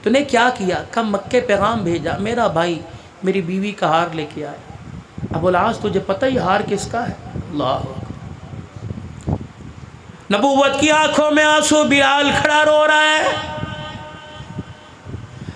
तूने क्या किया? कम मक्के पैगाम भेजा, मेरा भाई मेरी बीवी का हार लेके आया। अबुल आस तुझे पता ही हार किसका है? अल्लाह। नबूवत की आंखों में आंसू, बिलाल खड़ा रो रहा है।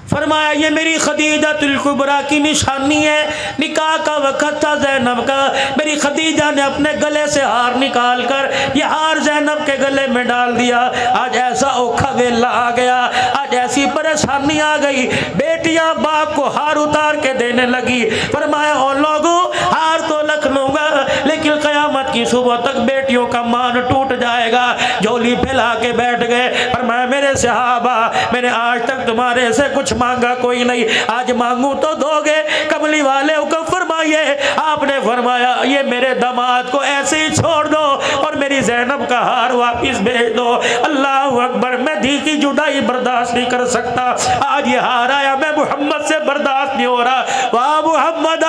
फरमाया ये मेरी खदीजातुल कुबरा की निशानी है। निकाह का वक़्त था ज़ैनब का, मेरी खदीजा ने अपने गले से हार निकाल कर ये हार ज़ैनब के गले में डाल दिया। आज ऐसा औखा वेला आ गया, आज ऐसी परेशानी आ गई, बेटियां बाप को हार उतार के देने लगी। फरमाया ओ लोगों, हार तो रख लूँगा लेकिन क़यामत की सुबह तक बेटियों का मान टूट जाएगा। झोली फैला के बैठ गए। फरमाया मेरे सहाबा, मैंने आज तक तुम्हारे से कुछ मांगा कोई नहीं, आज मांगू तो दोगे? कमली वाले हुक्म फरमाइए। आपने फरमाया ये मेरे दामाद को ऐसे ही छोड़ दो और मेरी ज़ैनब का हार वापिस भेज दो। अल्लाह अकबर, मैं दी की जुदाई बर्दाश्त नहीं कर सकता। आज ये हार आया, मैं मोहम्मद से बर्दाश्त नहीं हो रहा। वाह मोहम्मद,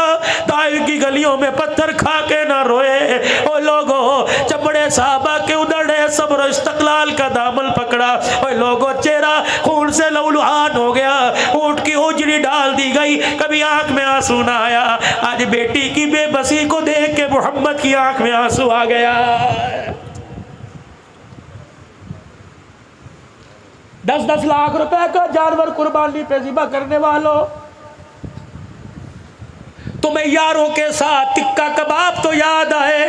ताइफ की गलियों में पत्थर खा के ना रोए। ओ लोगों, चमड़े साहबा के उधड़े सब्र इस्तक़लाल का दामन पकड़ा। ओ लोगों, चेहरा खून से लहूलुहान हो गया, ऊँट की उजड़ी डाल दी गई, कभी आंख में आंसू ना आया। आज बेटी की बेबसी को देख के मोहम्मद की आंख में आंसू आ गया। 10-10 लाख रुपए का जानवर कुर्बानी पे ज़िबा करने वालों, तुम्हें यारों के साथ टिक्का कबाब तो याद आए,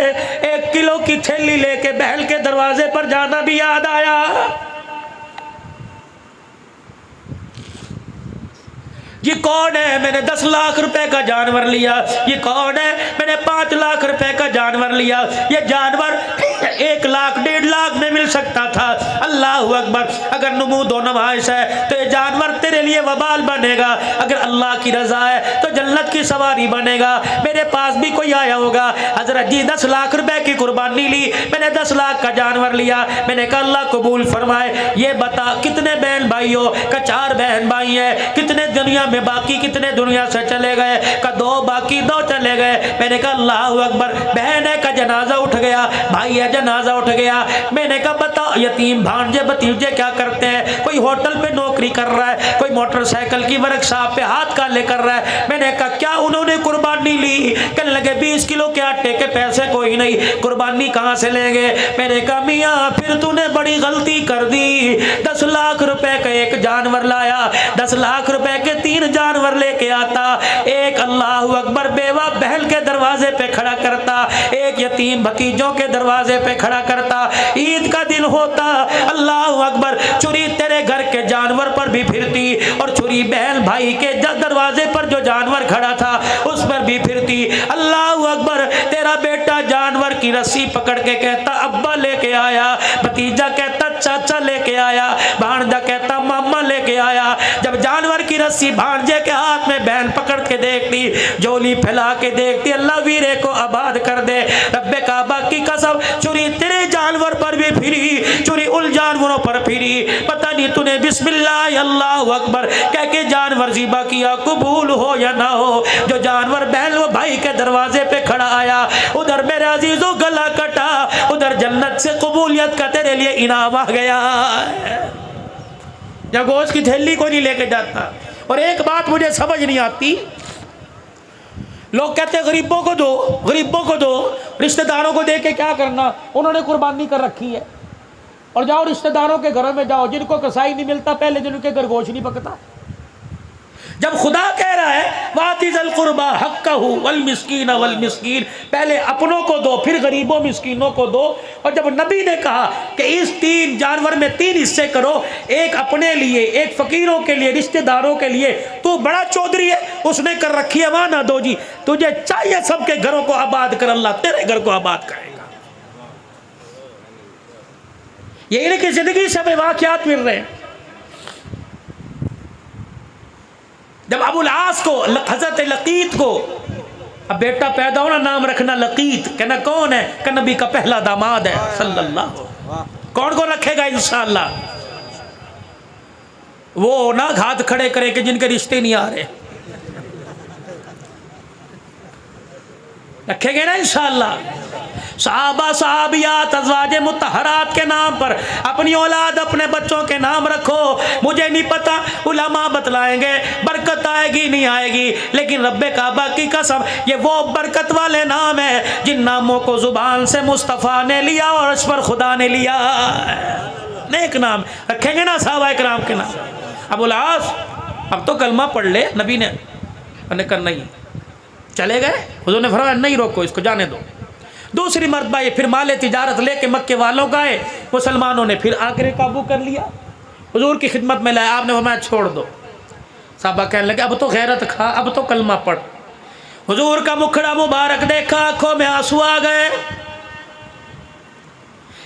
1 किलो की थैली लेके बहल के दरवाजे पर जाना भी याद आया। ये कौन है? मैंने 10 लाख रुपए का जानवर लिया। ये कौन है? मैंने 5 लाख रुपए का जानवर लिया। ये जानवर 1 लाख 1.5 लाख में मिल सकता था। अल्लाह अकबर, अगर नमूद व नमाइश है तो ये जानवर तेरे लिए वबाल बनेगा, अगर अल्लाह की रजा है तो जन्नत की सवारी बनेगा। मेरे पास भी कोई आया होगा, हजरत जी 10 लाख रुपए की कुर्बानी ली, मैंने 10 लाख का जानवर लिया। मैंने कहा अल्लाह कबूल फरमाए। ये बता कितने बहन भाइयों का? 4 बहन भाई हैं। कितने दुनिया में बाकी, कितने दुनिया से चले गए? का 2 बाकी, 2 चले गए। मैंने कहा अल्लाह अकबर, बहन है का जनाजा उठ गया, भाई है जनाजा उठ गया। मैंने कहा बताओ यतीम भांजे भतीजे क्या करते हैं? कोई होटल पे नौकरी कर रहा है, कोई मोटरसाइकिल की वर्कशॉप पे हाथ काले कर रहा है। मैंने कहा क्या उन्होंने कुर्बानी ली? कहने लगे 20 किलो के आटे के पैसे कोई नहीं, कुर्बानी कहाँ से लेंगे? मैंने कहा मियाँ फिर तूने बड़ी गलती कर दी। 10 लाख रुपए का एक जानवर लाया, 10 लाख रुपए के 3 जानवर लेके आता। एक अल्लाह अकबर बेवा बहल के दरवाजे पे खड़ा करता, एक यतीम भतीजों के दरवाजे पे खड़ा करता। ईद का दिन होता, अल्लाह अकबर, चुरी तेरे घर के जानवर पर भी फिरती और चुरी बहन भाई के दरवाजे पर जो जानवर खड़ा था उस पर भी फिरती। अल्लाह की रस्सी पकड़ के कहता अब्बा लेके आया, भतीजा कहता चाचा लेके आया, भांजा कहता मामा लेके आया। जब जानवर की रस्सी भांजे के हाथ में बहन पकड़ के देखती, झोली फैला के देखती, अल्लाह वीरे को आबाद कर दे। रब्बे काबा की कसम, चुरी तेरे जानवर पर भी फिरी, चुरी उन जानवरों पर फिरी, पता नहीं तूने बिस्मिल्लाह अल्लाह अकबर कह के जानवर ज़िबा किया, कबूल हो या ना हो। जो जानवर बहन वो भाई के दरवाजे पे खड़ा आया, उधर मेरे अजीजों गला कटा, उधर जन्नत से कबूलियत का तेरे लिए इनाम आ गया। या गोश्त की थैली को नहीं लेके जाता। और एक बात मुझे समझ नहीं आती, लोग कहते हैं गरीबों को दो, गरीबों को दो, रिश्तेदारों को दे के क्या करना, उन्होंने कुर्बानी कर रखी है। और जाओ रिश्तेदारों के घरों में जाओ, जिनको कसाई नहीं मिलता पहले दिन उनके घर गोश्त नहीं पकता। जब खुदा कह रहा है वातिज़ल कुर्बा हक्कहू वल मिस्कीन वल मिस्कीन, पहले अपनों को दो फिर गरीबों मिस्कीनों को दो। और जब नबी ने कहा कि इस 3 जानवर में 3 हिस्से करो, एक अपने लिए, एक फकीरों के लिए, रिश्तेदारों के लिए, तू बड़ा चौधरी है, उसने कर रखी है, वहां ना दो जी, तुझे चाहिए सबके घरों को आबाद कर, अल्लाह तेरे घर को आबाद करेगा। ये इनकी जिंदगी से हमें वाक़यात मिल रहे हैं। जब अबुल आस को, हजरत लकीत को, अब बेटा पैदा होना नाम रखना लकीत, कहना कौन है, कि नबी का पहला दामाद है सल्लल्लाहु। कौन को रखेगा इंशाअल्लाह, वो ना हाथ खड़े करे कि जिनके रिश्ते नहीं आ रहे, रखेंगे ना इंशाअल्लाह। सहाबा सहाबियात अज़वाजे मुतहरात के नाम पर अपनी औलाद अपने बच्चों के नाम रखो। मुझे नहीं पता, उलमा बतलाएंगे बरकत आएगी नहीं आएगी, लेकिन रब्बे काबा की कसम ये वो बरकत वाले नाम है जिन नामों को ज़ुबान से मुस्तफ़ा ने लिया और इस पर खुदा ने लिया। नेक नाम रखेंगे ना सहाबा इकराम के नाम। अबुल आस अब तो कलमा पढ़ ले, नबी ने करना ही, चले गए, हुज़ूर ने फरमाया नहीं रोको इसको, जाने दो। दूसरी मरतबा ये फिर माले तिजारत लेके मक्के वालों का है, मुसलमानों ने फिर आकर काबू कर लिया, हुजूर की खिदमत में लाया, आपने फरमाया छोड़ दो। साहबा कहने लगे अब तो गैरत खा, अब तो कलमा पढ़। हुजूर का मुखड़ा मुबारक देखा, आंखों में आंसू आ गए,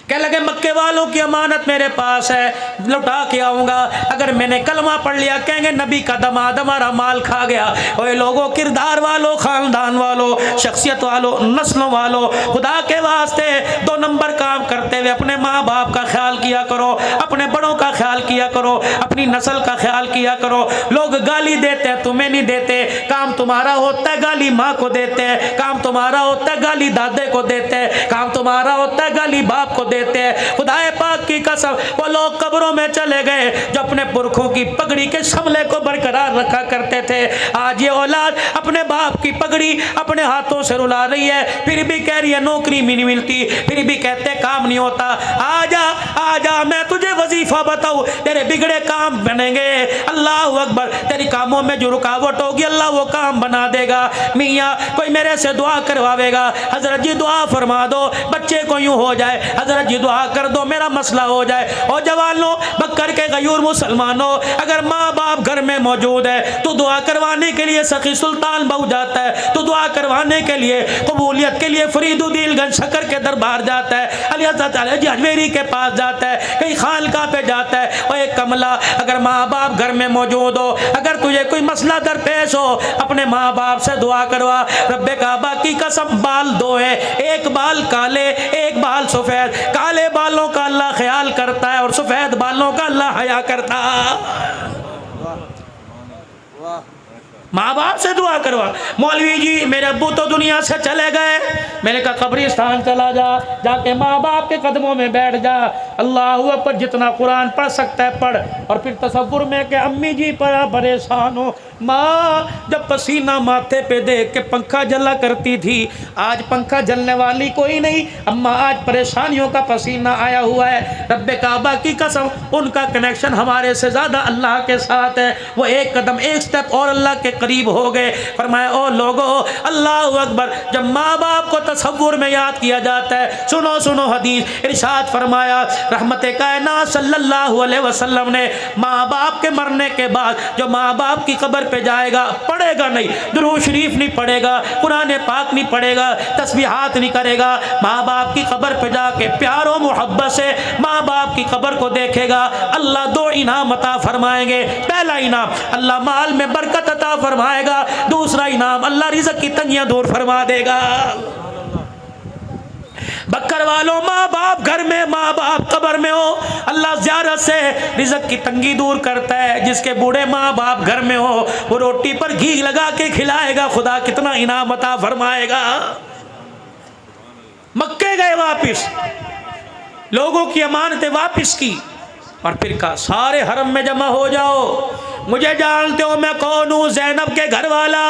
कह लगे मक्के वालों की अमानत मेरे पास है, लौटा के आऊँगा। अगर मैंने कलमा पढ़ लिया कहेंगे नबी का दमाद हमारा माल खा गया। ओए लोगों, किरदार वालों, ख़ानदान वालों, शख्सियत वालों, नस्लों वालों, खुदा के वास्ते 2 नंबर काम करते हुए अपने माँ बाप का ख्याल किया करो, अपने बड़ों का ख्याल किया करो, अपनी नस्ल का ख्याल किया करो। लोग गाली देते हैं, तुम्हें नहीं देते, काम तुम्हारा होता है गाली माँ को देते हैं, काम तुम्हारा होता है गाली दादे को देते हैं, काम तुम्हारा होता है गाली बाप को देते हैं। खुदाए पाक की कसम, वो लोग कब्रों में चले गए जो अपने पुरखों की पगड़ी के शमले को बरकरार रखा करते थे। आज ये औलाद अपने बाप की पगड़ी अपने हाथों से रुला रही है, फिर भी कह रही है नौकरी भी नहीं मिलती, फिर भी कहते काम नहीं होता। आजा आजा, मैं तुझे वजीफा बताऊं, तेरे बिगड़े काम बनेंगे। अल्लाह अकबर, तेरी कामों में जो रुकावट होगी अल्लाह वो काम बना देगा। मियाँ कोई मेरे से दुआ करवावेगा, हजरत जी दुआ फरमा दो बच्चे को यूँ हो जाए, हजरत जी दुआ कर दो मेरा मसला हो जाए। और जवानों, बकर के गयूर मुसलमानों, अगर माँ बाप घर में मौजूद है तो दुआ करवाने के लिए सखी सुल्तान बहु जाता है, तो दुआ करवाने के लिए, कबूलियत के लिए फरीदुद्दीनगंज शक्कर के दरबार जाता है, अली हज़रत अली अजमेरी के पास जाता है, कहीं खानका पे जाता है। और एक कमला, अगर माँ बाप घर में मौजूद हो, अगर तुझे कोई मसला दरपेश हो, अपने माँ बाप से दुआ करवा। रब्बे काबा की कसम, बाल 2 है, एक बाल काले एक बाल सफ़ेद। काले बालों का अल्लाह ख्याल करता है और सफ़ेद बालों का अल्लाह हया करता है। माँ बाप से दुआ करवा। मौलवी जी मेरे अब्बू तो दुनिया से चले गए, मैंने कहा कब्रिस्तान चला जा, जाके माँ बाप के कदमों में बैठ जा, अल्लाह अकबर, जितना कुरान पढ़ सकता है पढ़। और फिर तसव्वुर में कि अम्मी जी बड़ा परेशान हो, माँ जब पसीना माथे पे देख के पंखा जला करती थी, आज पंखा जलने वाली कोई नहीं, अम्मा आज परेशानियों का पसीना आया हुआ है। रब्बे काबा की कसम, उनका कनेक्शन हमारे से ज़्यादा अल्लाह के साथ है। वो एक कदम एक स्टेप और अल्लाह के करीब हो गए। फरमाया ओ लोगो, अल्लाह अकबर, जब माँ बाप को तसव्वुर में याद किया जाता है, सुनो सुनो हदीस, इरशाद फरमाया रहमत कायनात सल्लल्लाहु अलैहि वसल्लम ने माँ बाप के मरने के बाद जो माँ बाप की कब्र पे जाएगा, पढ़ेगा नहीं, दुरूद शरीफ नहीं पढ़ेगा, कुरान पाक नहीं पढ़ेगा, तस्बीहात नहीं करेगा, माँ बाप की कब्र पे जाके प्यार और मोहब्बत से माँ बाप की कब्र को देखेगा, अल्लाह दो इनाम अता फरमाएंगे। पहला इनाम अल्लाह माल में बरकत अता फरमाएगा, दूसरा इनाम अल्लाह रिज़्क़ की तंगियां दूर फरमा देगा। बक्कर वालों, माँ बाप घर में, माँ बाप कब्र में हो, अल्लाह ज़ियारत से रिज़्क़ की तंगी दूर करता है। जिसके बूढ़े माँ बाप घर में हो, वो रोटी पर घी लगा के खिलाएगा, खुदा कितना इनाम अता फरमाएगा। मक्के गए वापिस, लोगों की अमानतें वापिस की, और फिर कहा सारे हरम में जमा हो जाओ, मुझे जानते हो मैं कौन हूँ, ज़ैनब के घर वाला,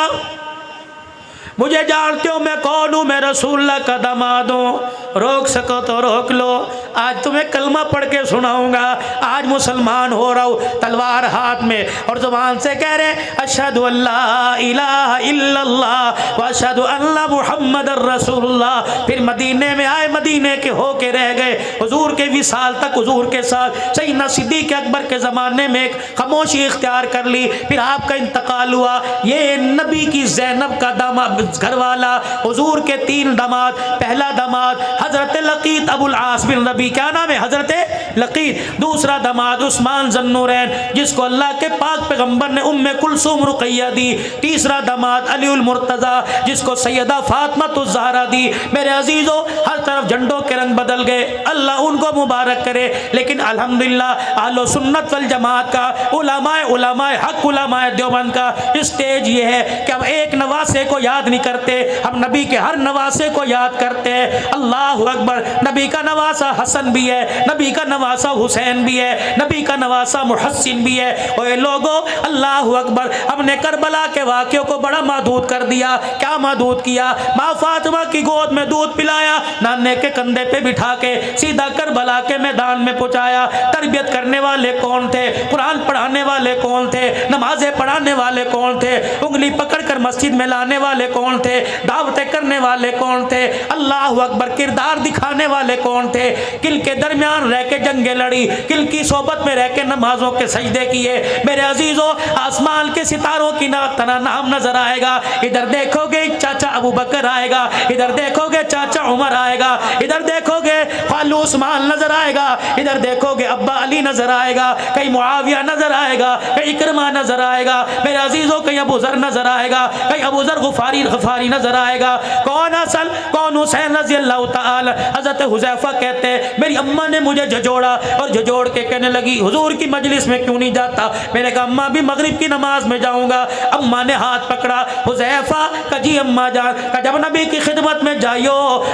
मुझे जानते हो मैं कौन हूँ, मैं रसूलुल्लाह का दामाद हूँ, रोक सको तो रोक लो, आज तुम्हें कलमा पढ़ के सुनाऊंगा, आज मुसलमान हो रहा हूँ, तलवार हाथ में और ज़ुबान से कह रहे अशहदु अल्ला इलाहा इल्लल्लाह व अशहदु अन्ना मुहम्मदर रसूलुल्लाह। फिर मदीने में आए, मदीने के होके रह गए, हुजूर के विसाल तक हुजूर के साथ सैयदना सिद्दीक़ अकबर के ज़माने में एक खामोशी इख्तियार कर ली। फिर आपका इंतकाल हुआ, ये नबी की ज़ैनब का दामाद घर वाला, हुजूर के 3 दामाद, पहला दामाद हजरत लकीत अबुल आस बिन रबी, क्या नाम है, हजरत लकीत, दूसरा दामाद उस्मान ज़न्नूरैन जिसको अल्लाह के पाक पैगंबर ने उम्मे कुलसूम रुक़ैया दी, तीसरा दामाद अलीउल मुर्तज़ा जिसको सैयदा फातिमा ज़हरा दी। मेरे अजीज़ों, हर तरफ झंडों के रंग बदल गए, अल्लाह उनको मुबारक करे। लेकिन अल्हम्दुलिल्लाह अहले सुन्नत वल जमात का, उलमाए हक, उलमाए देवबंद का स्टेज ये है कि हम एक नवासे को याद नहीं करते, हम नबी के हर नवासे को याद करते हैं। अल्लाह अकबर, नबी का नवासा हसन भी है, नबी का नवासा हुसैन भी है, नबी का नवासा मुहस्सिन भी है। ओए लोगो, अल्लाह अकबर, हमने करबला के वाक़ियों को बड़ा महदूद कर दिया। क्या महदूद किया? माँ फातिमा की गोद में दूध पिलाया, नाने के कंधे पे बिठा के सीधा करबला के मैदान में पहुंचाया। तरबियत करने वाले कौन थे? कुरान पढ़ाने वाले कौन थे? नमाजें पढ़ाने वाले कौन थे? उंगली पकड़ कर मस्जिद में लाने वाले कौन थे? दावतें करने वाले कौन थे? अल्लाह अकबर, किरदार दिखाने वाले कौन थे? किल के दरमियान रह के जंगे लड़ी, किल की सोबत में रह के नमाजों के सजदे किए। मेरे अजीजों, आसमान के सितारों की तरह नाम नजर आएगा। इधर देखोगे चाचा अबू बकर आएगा, इधर देखोगे चाचा उमर आएगा, इधर देखोगे खालू उस्मान नजर आएगा, इधर देखोगे अब्बा अली नजर आएगा, कहीं मुआविया नजर आएगा, कहीं इकरमा नजर आएगा। मेरे अजीजों, कहीं अबू जर नजर आएगा, कहीं अबू जर गफारी नजर आएगा। कौन हसन कौन हुसैन रज़ी अल्लाह ताला। हज़रत हुज़ैफा कहते हैं मेरी अम्मा ने मुझे झजोड़ा और झजोड़ के कहने लगी हुजूर की मजलिस में क्यों नहीं जाता? मैंने कहा अम्मा भी मगरिब की नमाज में जाऊंगा। अम्मा ने हाथ पकड़ा, हुज़ैफा का जी अम्मा जान का जब नबी की खिदमत में जाइयो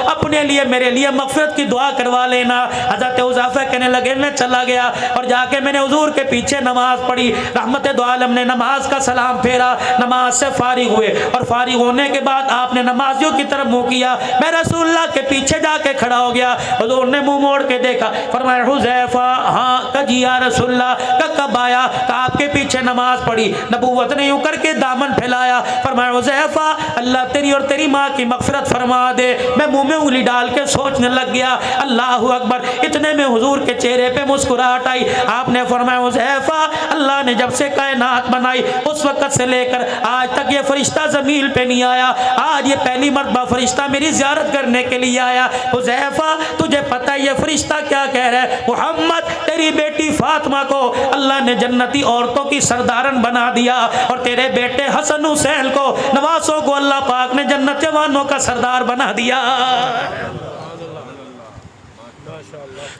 अपने लिए मेरे लिए मग़फ़िरत की दुआ करवा लेना। हज़रत हुज़ैफा कहने लगे मैं चला गया और जाके मैंने हुजूर के पीछे नमाज पढ़ी। रहमत दो आलम ने नमाज का सलाम फेरा, नमाज से फारिग हुए और फारिग होने के बाद आपने नमाजियों की तरफ मुँह किया। मैं रसूलुल्लाह के पीछे जाके खड़ा हो गया। हुजूर ने मुंह मोड़ के देखा, फरमाया हुज़ैफा हाँ कजी या रसूलुल्लाह का कब आया? का आपके पीछे नमाज पढ़ी। नबूवत ने यूं करके दामन फैलाया, फरमाया हुज़ैफा अल्लाह तेरी और तेरी माँ की मग़फ़िरत फरमा दे। मैं मुंह में उंगली डाल के सोचने लग गया। अल्लाह अकबर, इतने में हुजूर के चेहरे पे मुस्कुराहट आई। आपने फरमाया हुज़ैफा अल्लाह ने जब से कायनात बनाई उस वक़्त से लेकर आज तक ये फरिश्ता ज़मीन पे नहीं आया। आज ये पहली मर्तबा फरिश्ता मेरी ज़ियारत करने के लिए आया। हुज़ैफा तुझे पता है ये फरिश्ता क्या कह रहा है? मुहम्मद तेरी बेटी फातिमा को अल्लाह ने जन्नती औरतों की सरदारन बना दिया और तेरे बेटे हसन हुसैन को नवासों को अल्लाह पाक ने जन्नत जवानों का सरदार बना दिया।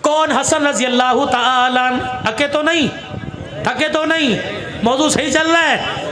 कौन? हसन रज़ी अल्लाह ताला। थके तो नहीं, थके तो नहीं, मौजू सही चल रहा है।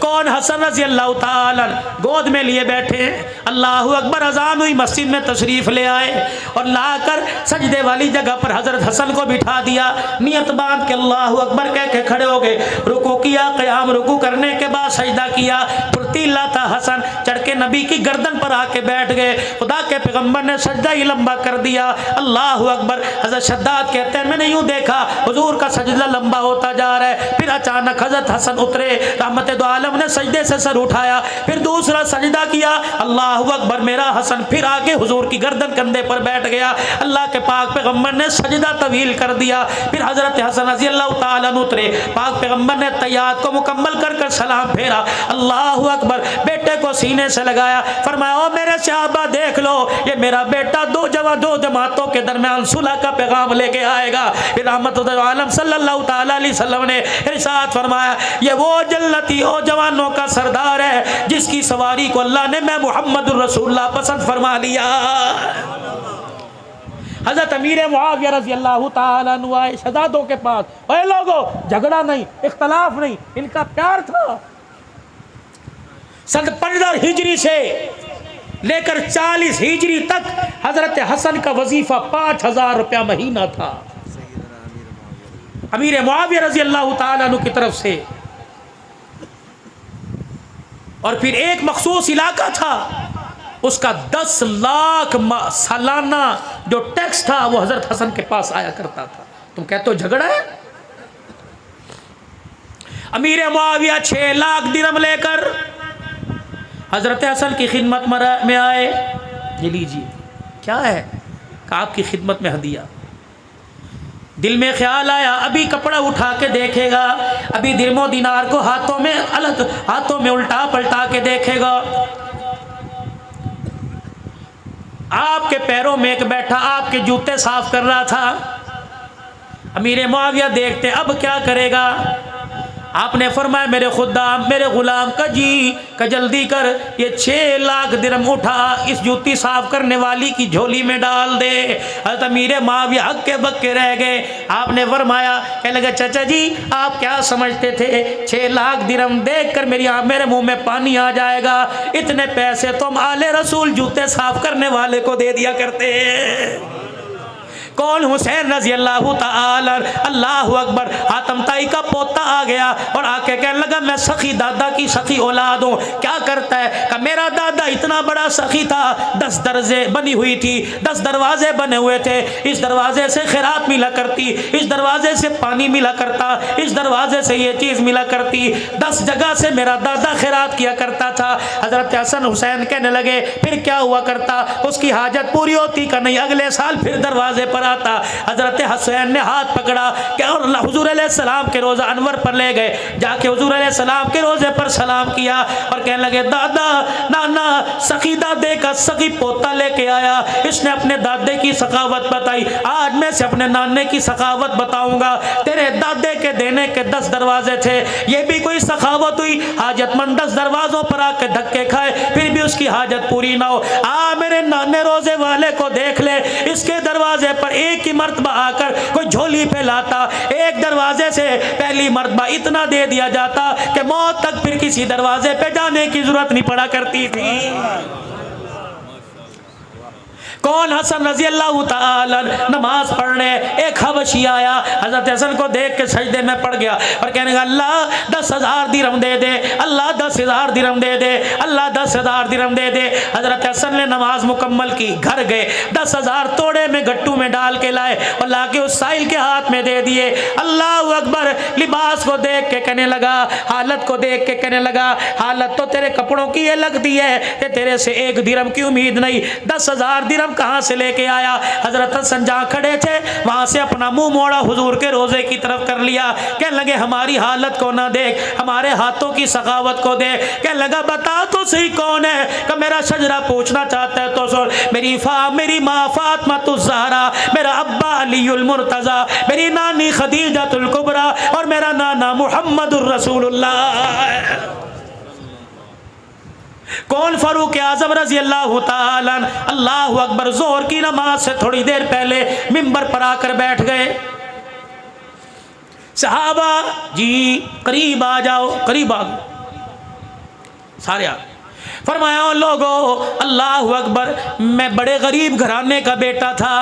कौन? हसन रज़ी अल्लाह ताला गोद में लिए बैठे। अल्लाह अकबर, अजान हुई, मस्जिद में तशरीफ़ ले आए और लाकर सजदे वाली जगह पर हज़रत हसन को बिठा दिया। नियत बांध के अल्लाह अकबर कह के खड़े हो गए। रुकू किया, क़याम रुकू करने के बाद सजदा किया। फुर्तीला था हसन, चढ़ के नबी की गर्दन पर आके बैठ गए। खुदा के पैगम्बर ने सजदा ही लंबा कर दिया। अल्लाह अकबर। हज़रत शद्दाद कहते हैं मैंने यूँ देखा हुजूर का सजदा लंबा होता जा रहा है, फिर अचानक हजरत हसन उतरे, रहमत दो आलम ने सजदे से सर उठाया, फिर दूसरा सजदा किया, अल्लाहु अकबर। मेरा हसन फिर आके हुजूर की गर्दन कंधे पर बैठ गया। अल्लाह के पाक पैगंबर ने सजदा तवील कर दिया। फिर हजरत हसन रज़ी अल्लाह ताला अन्हु उतरे, पाक पैगंबर ने तैयात को मुकम्मल कर कर सलाम फेरा, अल्लाहु अकबर। बेटे को सीने से लगाया, फरमाया ओ मेरे सहाबा देख लो, ये मेरा बेटा दो जमातों के दरमियान सुलह का पैगाम लेके आएगा। फिर रहमतुल आलम सल्लल्लाहु ताला अलैहि वसल्लम ने इरशाद फरमाया, ये वो जन्नती ओ जवानों का सरदार है जिसकी सवारी को अल्लाह ने मैं मुहम्मदुर रसूलुल्लाह पसंद फरमा लिया। हज़रत अमीर मुआविया रज़ी अल्लाह ताला अन्हु आए शहजादों के पास, ओए लोगों, झगड़ा नहीं, इख्तलाफ नहीं, इनका प्यार था। सन 15 हिजरी से लेकर 40 हिजरी तक हजरत हसन का वजीफा 5000 रुपया महीना था अमीर मुआविया रज़ी अल्लाह ताला अन्हु की तरफ से। और फिर एक मखसूस इलाका था, उसका 10 लाख सालाना जो टैक्स था वो हजरत हसन के पास आया करता था। तुम कहते हो झगड़ा है? अमीर मुआविया 6 लाख दिरहम लेकर हजरत हसन की खिदमत में आए। ये लीजिए, क्या है? कि आपकी खिदमत में हदिया। दिल में ख्याल आया, अभी कपड़ा उठा के देखेगा, अभी दिरमो दिनार को हाथों में उल्टा पलटा के देखेगा। आपके पैरों में एक बैठा आपके जूते साफ कर रहा था। अमीर मुआविया देखते अब क्या करेगा। आपने फरमाया मेरे खुदाम, मेरे गुलाम का जी का जल्दी कर, ये 6 लाख दिरहम उठा, इस जूती साफ करने वाली की झोली में डाल दे। हज़रत अमीर मुआविया हक्के बक्के रह गए। आपने फरमाया, कहने लगे चाचा जी आप क्या समझते थे 6 लाख दिरहम देख कर मेरे मुंह में पानी आ जाएगा। इतने पैसे तो हम आले रसूल जूते साफ करने वाले को दे दिया करते हैं। कौन? हुसैन रजी अल्लाह ताला, अल्लाह अकबर। हातम ताई का पोता आ गया और आके कहने लगा मैं सखी दादा की सखी औलाद हूँ। क्या करता है? कि मेरा दादा इतना बड़ा सखी था, 10 दरजे बनी हुई थी, 10 दरवाजे बने हुए थे। इस दरवाजे से खैरात मिला करती, इस दरवाजे से पानी मिला करता, इस दरवाजे से ये चीज़ मिला करती। 10 जगह से मेरा दादा खैरात किया करता था। हज़रत हसन हुसैन कहने लगे फिर क्या हुआ करता? उसकी हाजत पूरी होती का नहीं, अगले साल फिर दरवाजे पर आता। हजरत हुसैन ने हाथ पकड़ा क्या और हुजूर अलैहिस्सलाम के रोज़ा अनवर पर ले गए, जाके हुजूर अलैहिस्सलाम के रोज़े पर सलाम किया और कहने लगे दादा नाना सखी दादे का सखी पोता लेके आया, इसने अपने दादे की सखावत बताई, आज मैं से अपने नाने की सखावत बताऊंगा। तेरे दादे के देने के 10 दरवाजे थे, ये भी कोई सखावत हुई? हाजतमंद 10 दरवाजों पर आके धक्के खाए फिर भी उसकी हाजत पूरी ना हो। मेरे नाने रोजे वाले को देख ले, इसके दरवाजे पर एक ही मर्तबा आकर कोई झोली फैलाता, एक दरवाजे से पहली मर्तबा इतना दे दिया जाता कि मौत तक फिर किसी दरवाजे पे जाने की जरूरत नहीं पड़ा करती थी। कौन? हसन रजी अल्लाह ताला नमाज पढ़ने एक हबशी आया, हजरत हसन को देख के सजदे में पड़ गया और कहने लगा अल्लाह 10,000 दिरहम दे दे, अल्लाह 10,000 दिरहम दे दे, अल्लाह 10,000 दिरहम दे दे। हजरत हसन ने नमाज मुकम्मल की, घर गए, 10,000 तोड़े में गट्टू में डाल के लाए और लाके उस साहिल के हाथ में दे दिए। अल्लाह अकबर। लिबास को देख के कहने लगा, हालत को देख के कहने लगा हालत तो तेरे कपड़ों की ये लगती है कि तेरे से 1 दिरहम की उम्मीद नहीं, 10,000 दिरहम कहां से लेके आया? हजरत हसन जहां खड़े थे वहां से अपना मुंह मोड़ा हुजूर के रोजे की तरफ कर लिया। कहने लगे हमारी हालत को ना देख, हमारे हाथों की सखावत को देख। कहने लगा बता तो सही कौन है? कि मेरा शजरा पूछना चाहता है तो सुन, मेरी माँ फातिमा ज़हरा, मेरा अब्बा अलीउल मुर्तज़ा, मेरी नानी खदीजतुल कुबरा और मेरा नाना मुहम्मदुर रसूलुल्लाह। कौन? फारूक आजम रजी अल्लाह ताला। अल्लाह अकबर। जोहर की नमाज से थोड़ी देर पहले मिंबर पर आकर बैठ गए। सहाबा जी करीब आ जाओ, करीब आ गए सारे। फरमाया लोगो अल्लाह अकबर, मैं बड़े गरीब घराने का बेटा था,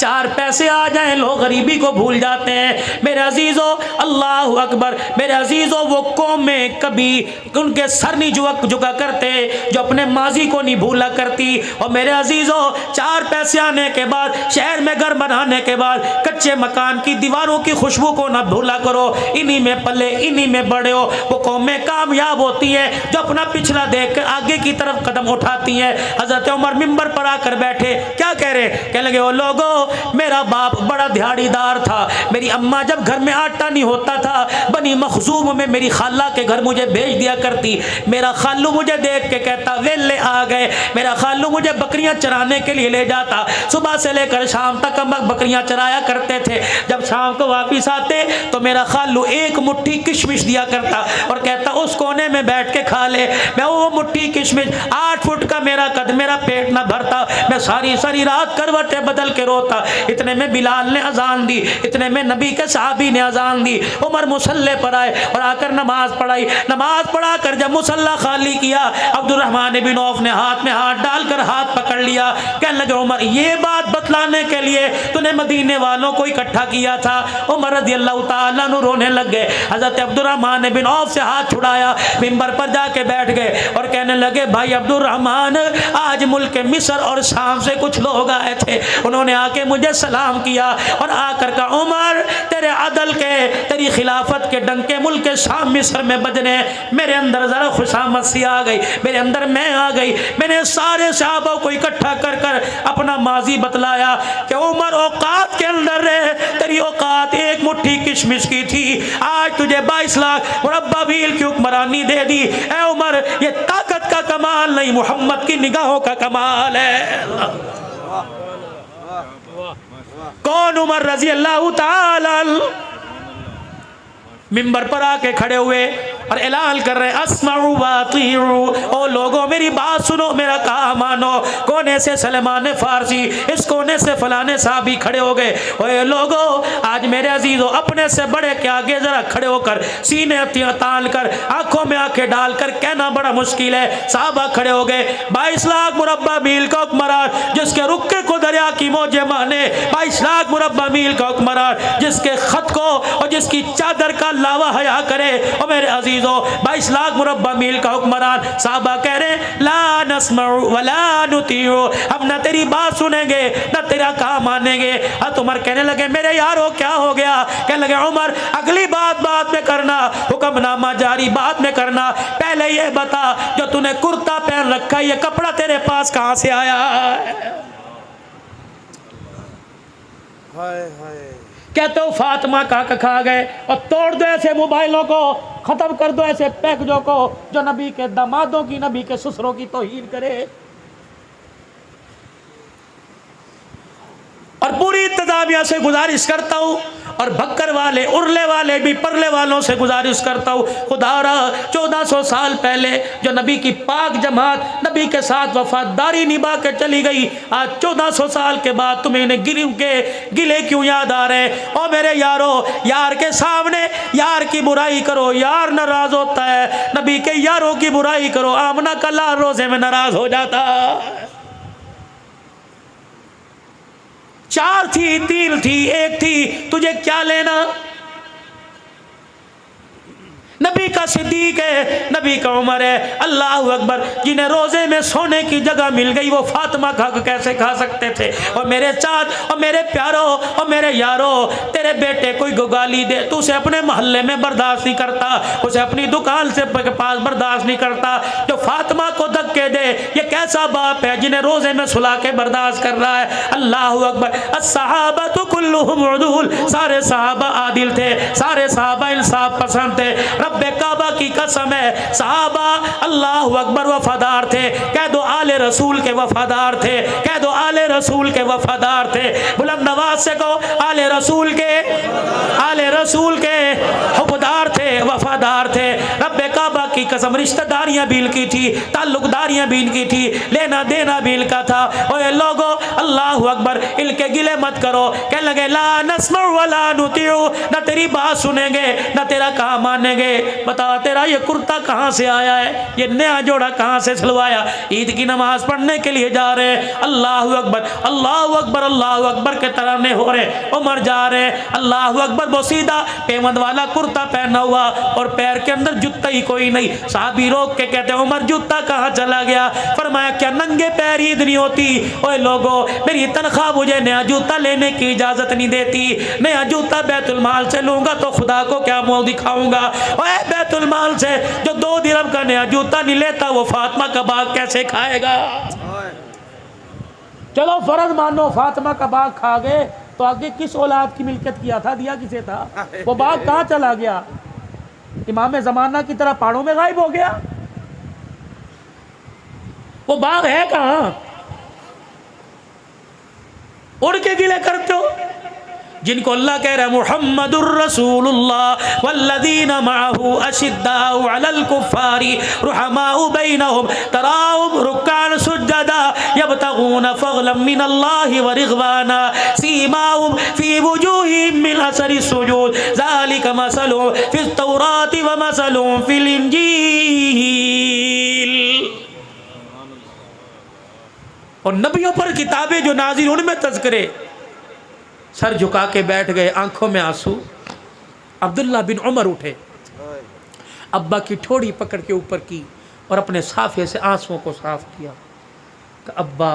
4 पैसे आ जाएं लोग गरीबी को भूल जाते हैं। मेरे अजीज़ों, अल्लाह अकबर, मेरे अजीज़ों, वो कौमें कभी उनके सर नहीं झुका करते जो अपने माजी को नहीं भूला करती। और मेरे अजीज़ों, 4 पैसे आने के बाद, शहर में घर बनाने के बाद कच्चे मकान की दीवारों की खुशबू को ना भूला करो। इन्हीं में पले, इन्हीं में बड़े हो। वो कौमें कामयाब होती हैं जो अपना पिछला देख कर आगे की तरफ कदम उठाती हैं। हजरत उमर मिंबर पर आकर बैठे, क्या कह रहे? कहने लगे, ओ लोगो, मेरा बाप बड़ा दिहाड़ीदार था। मेरी अम्मा जब घर में आटा नहीं होता था, बनी मखजूम में मेरी खाला के घर मुझे भेज दिया करती। मेरा खालू मुझे देख के कहता, वेले आ गए। मेरा खालू मुझे बकरियां चराने के लिए ले जाता। सुबह से लेकर शाम तक हम बकरियां चराया करते थे। जब शाम को वापिस आते तो मेरा खालू एक मुट्ठी किशमिश दिया करता और कहता, उस कोने में बैठ के खा ले। मैं वो मुट्ठी किशमिश, 8 फुट का मेरा कद, मेरा पेट ना भरता। मैं सारी सारी रात करवटें बदल के रोता। इतने में बिलाल ने अजान दी, इतने में नबी के साहबी ने अजान दी। उमर मुसल्ले पर आए और आकर नमाज पढ़ाई। नमाज पढ़ा कर जब मुसल्ला खाली किया, अब्दुर्रहमान बिन औफ ने हाथ में हाथ डालकर हाथ पकड़ लिया। कहने लगे, उमर, ये बात बतलाने के लिए तूने मदीने वालों को इकट्ठा किया था? उमर रज़ी अल्लाह ताला अन्हु रोने लग गए। हज़रत अब्दुर्रहमान बिन औफ से हाथ छुड़ाया, मिंबर पर जाके बैठ गए और कहने लगे, भाई अब्दुर्रहमान, आज मुल्क मिस्र और शाम से कुछ लोग आए थे। उन्होंने आके मुझे सलाम किया और आकर कहा, उमर, तेरे अदल के, तेरी खिलाफत के डंके मुल्क शाम मिस्र में बजने। मेरे अंदर जरा खुशामद सी आ गई, मेरे अंदर मैं आ गई। मैंने सारे सहाबा को इकट्ठा कर कर अपना माजी बतलाया कि उमर, औकात के अंदर रहे, तेरी औकात एक मुट्ठी किशमिश की थी। आज तुझे 22 लाख मुरब्बा मील की हुक्मरानी दे दी। ए उमर, ये ताकत का कमाल नहीं, मोहम्मद की निगाहों का कमाल है। कौन? उमर रजी अल्लाह ताला मिंबर पर आके खड़े हुए और ऐलान कर रहे, अस्माउ व अतीउ, ओ लोगों मेरी बात सुनो, मेरा कहा मानो। कोने से सलमान फारसी, इस कोने से फलाने साहबी खड़े हो गए। ओए लोगों, आज मेरे अजीजों, अपने से बड़े के आगे जरा खड़े होकर, सीने तान कर, आंखों में आंखें डालकर कहना बड़ा मुश्किल है। साहबा खड़े हो गए। 22 लाख मुरब्बा मील का हुक्मरान, जिसके रुक्के को दरिया की मौजें माने। 22 लाख मुरब्बा मील का हुक्मरान, जिसके खत को और जिसकी चादर का लावा हया करे। और मेरे अजीजों, 22 लाख मुरब्बा मील का हुक्मरान। साहबा कह रहे, ला नस्मउ वला नुतीउ, हम न तेरी बात सुनेंगे न तेरा काम मानेंगे। उमर कहने लगे, मेरे यारो क्या हो गया? कहने लगे, उमर, अगली बात बाद में करना, हुक्मनामा जारी बाद में करना। पहले ये बता, जो तूने कुर्ता पहन रखा है, ये कपड़ा तेरे पास कहां से आया? हाय हाय। कहते हो फातिमा का खा गए। और तोड़ दो ऐसे मोबाइलों को, खत्म कर दो ऐसे पैकेजों को जो नबी के दामादों की, नबी के ससुरों की तौहीन करे। और पूरी इंतजामिया से गुजारिश करता हूँ, और भक्कर वाले, उरले वाले भी, परले वालों से गुजारिश करता हूँ, खुदारा 1400 साल पहले जो नबी की पाक जमात नबी के साथ वफादारी निभा कर चली गई, आज 1400 साल के बाद तुम्हें इन्हें गिले क्यों याद आ रहे हैं? और मेरे यारो, यार के सामने यार की बुराई करो, यार नाराज होता है। नबी के यारों की बुराई करो, आमना का लाल रोजे में नाराज हो जाता। 4 थी, 3 थी, 1 थी, तुझे क्या लेना? नबी का सिद्दीक है, नबी का उमर है। अल्लाह अकबर। जिन्हें रोजे में सोने की जगह मिल गई, वो फातिमा कैसे खा सकते थे? और मेरे चाँद और मेरे प्यारों और मेरे यारों, तेरे बेटे कोई गाली दे तो उसे अपने मोहल्ले में बर्दाश्त नहीं करता, उसे अपनी दुकान से पास बर्दाश्त नहीं करता। जो फातिमा को धक्के दे, ये कैसा बाप है जिन्हें रोजे में सुला के बर्दाश्त कर रहा है? अल्लाह अकबर। अस्सहाबतु कुल्लुहुम उदूल, सारे सहाबा आदिल थे, सारे सहाबा इंसाफ पसंद थे। रब्बे काबा की कसम है, सहाबा अल्लाह अकबर वफादार थे। कह दो आले रसूल के वफादार थे, कह दो आले रसूल के वफादार थे। बुलंद नवाज से कहो, आले रसूल के हुबदार थे, वफादार थे। रब्बे काबा की कसम रिश्तेदारियां भी इनकी थी, ताल्लुकदारियां भी इनकी थी, लेना देना भी इनका था। ओए लोगो अल्लाह अकबर, इनके गिले मत करो। कहने लगे ला नस्मउ वला नुतिउ, ना तेरी बात सुनेंगे ना तेरा काम मानेंगे। बता तेरा ये कुर्ता कहाँ से आया है, ये नया जोड़ा कहाँ से सिलवाया? ईद की नमाज पढ़ने के लिए जा रहे हैं, अल्लाह अकबर अल्लाह अकबर अल्लाह अकबर के तराने हो रहे। उमर जा रहे हैं, अल्लाह अकबर, वो सीधा पेमंद वाला कुर्ता पहना हुआ और पैर के अंदर जूता ही कोई नहीं। साहबी रोक के कहते हैं उमर जूता कहाँ चला गया? फरमाया क्या नंगे पैर ईद नहीं होती? ओए लोगो मेरी तनख्वाह मुझे नया जूता लेने की इजाजत नहीं देती। नया जूता बैतुल माल से लूंगा तो खुदा को क्या मुंह दिखाऊंगा? ओए बैतुल माल से जो 2 दिरहम का नया जूता नहीं लेता वो फातिमा का बाग कैसे खाएगा? चलो फर्ज मानो फातिमा का बाग खा गए तो आगे किस औलाद की मिल्कियत किया था, दिया किसे था? वो बाग कहाँ चला गया? इमाम ज़माना की तरह पहाड़ों में गायब हो गया? वो बाग है कहाँ? उड़ के गिले करते हो जिनको अल्लाह कह रहा है मुहम्मदुर रसूलुल्लाह वल्लज़ीना मअहू अशिद्दाउ अलल कुफ्फारी रुहमाउ बैनहुम तराहुम रुक्कान सुज्जदा यब्तगून फज़लन मिनल्लाहि व रिज़वाना सीमाहुम फी वुजूहिहिम मिन असरि सुजूद ज़ालिका मसलुहुम फित तौराति व मसलुहुम फिल इंजील। और नबियों पर किताबें जो नाज़िल उनमें तज़किरे। सर झुका के बैठ गए, आंखों में आंसू। अब्दुल्ला बिन उमर उठे, अब्बा की ठोड़ी पकड़ के ऊपर की और अपने साफे से आंसुओं को साफ किया। अब्बा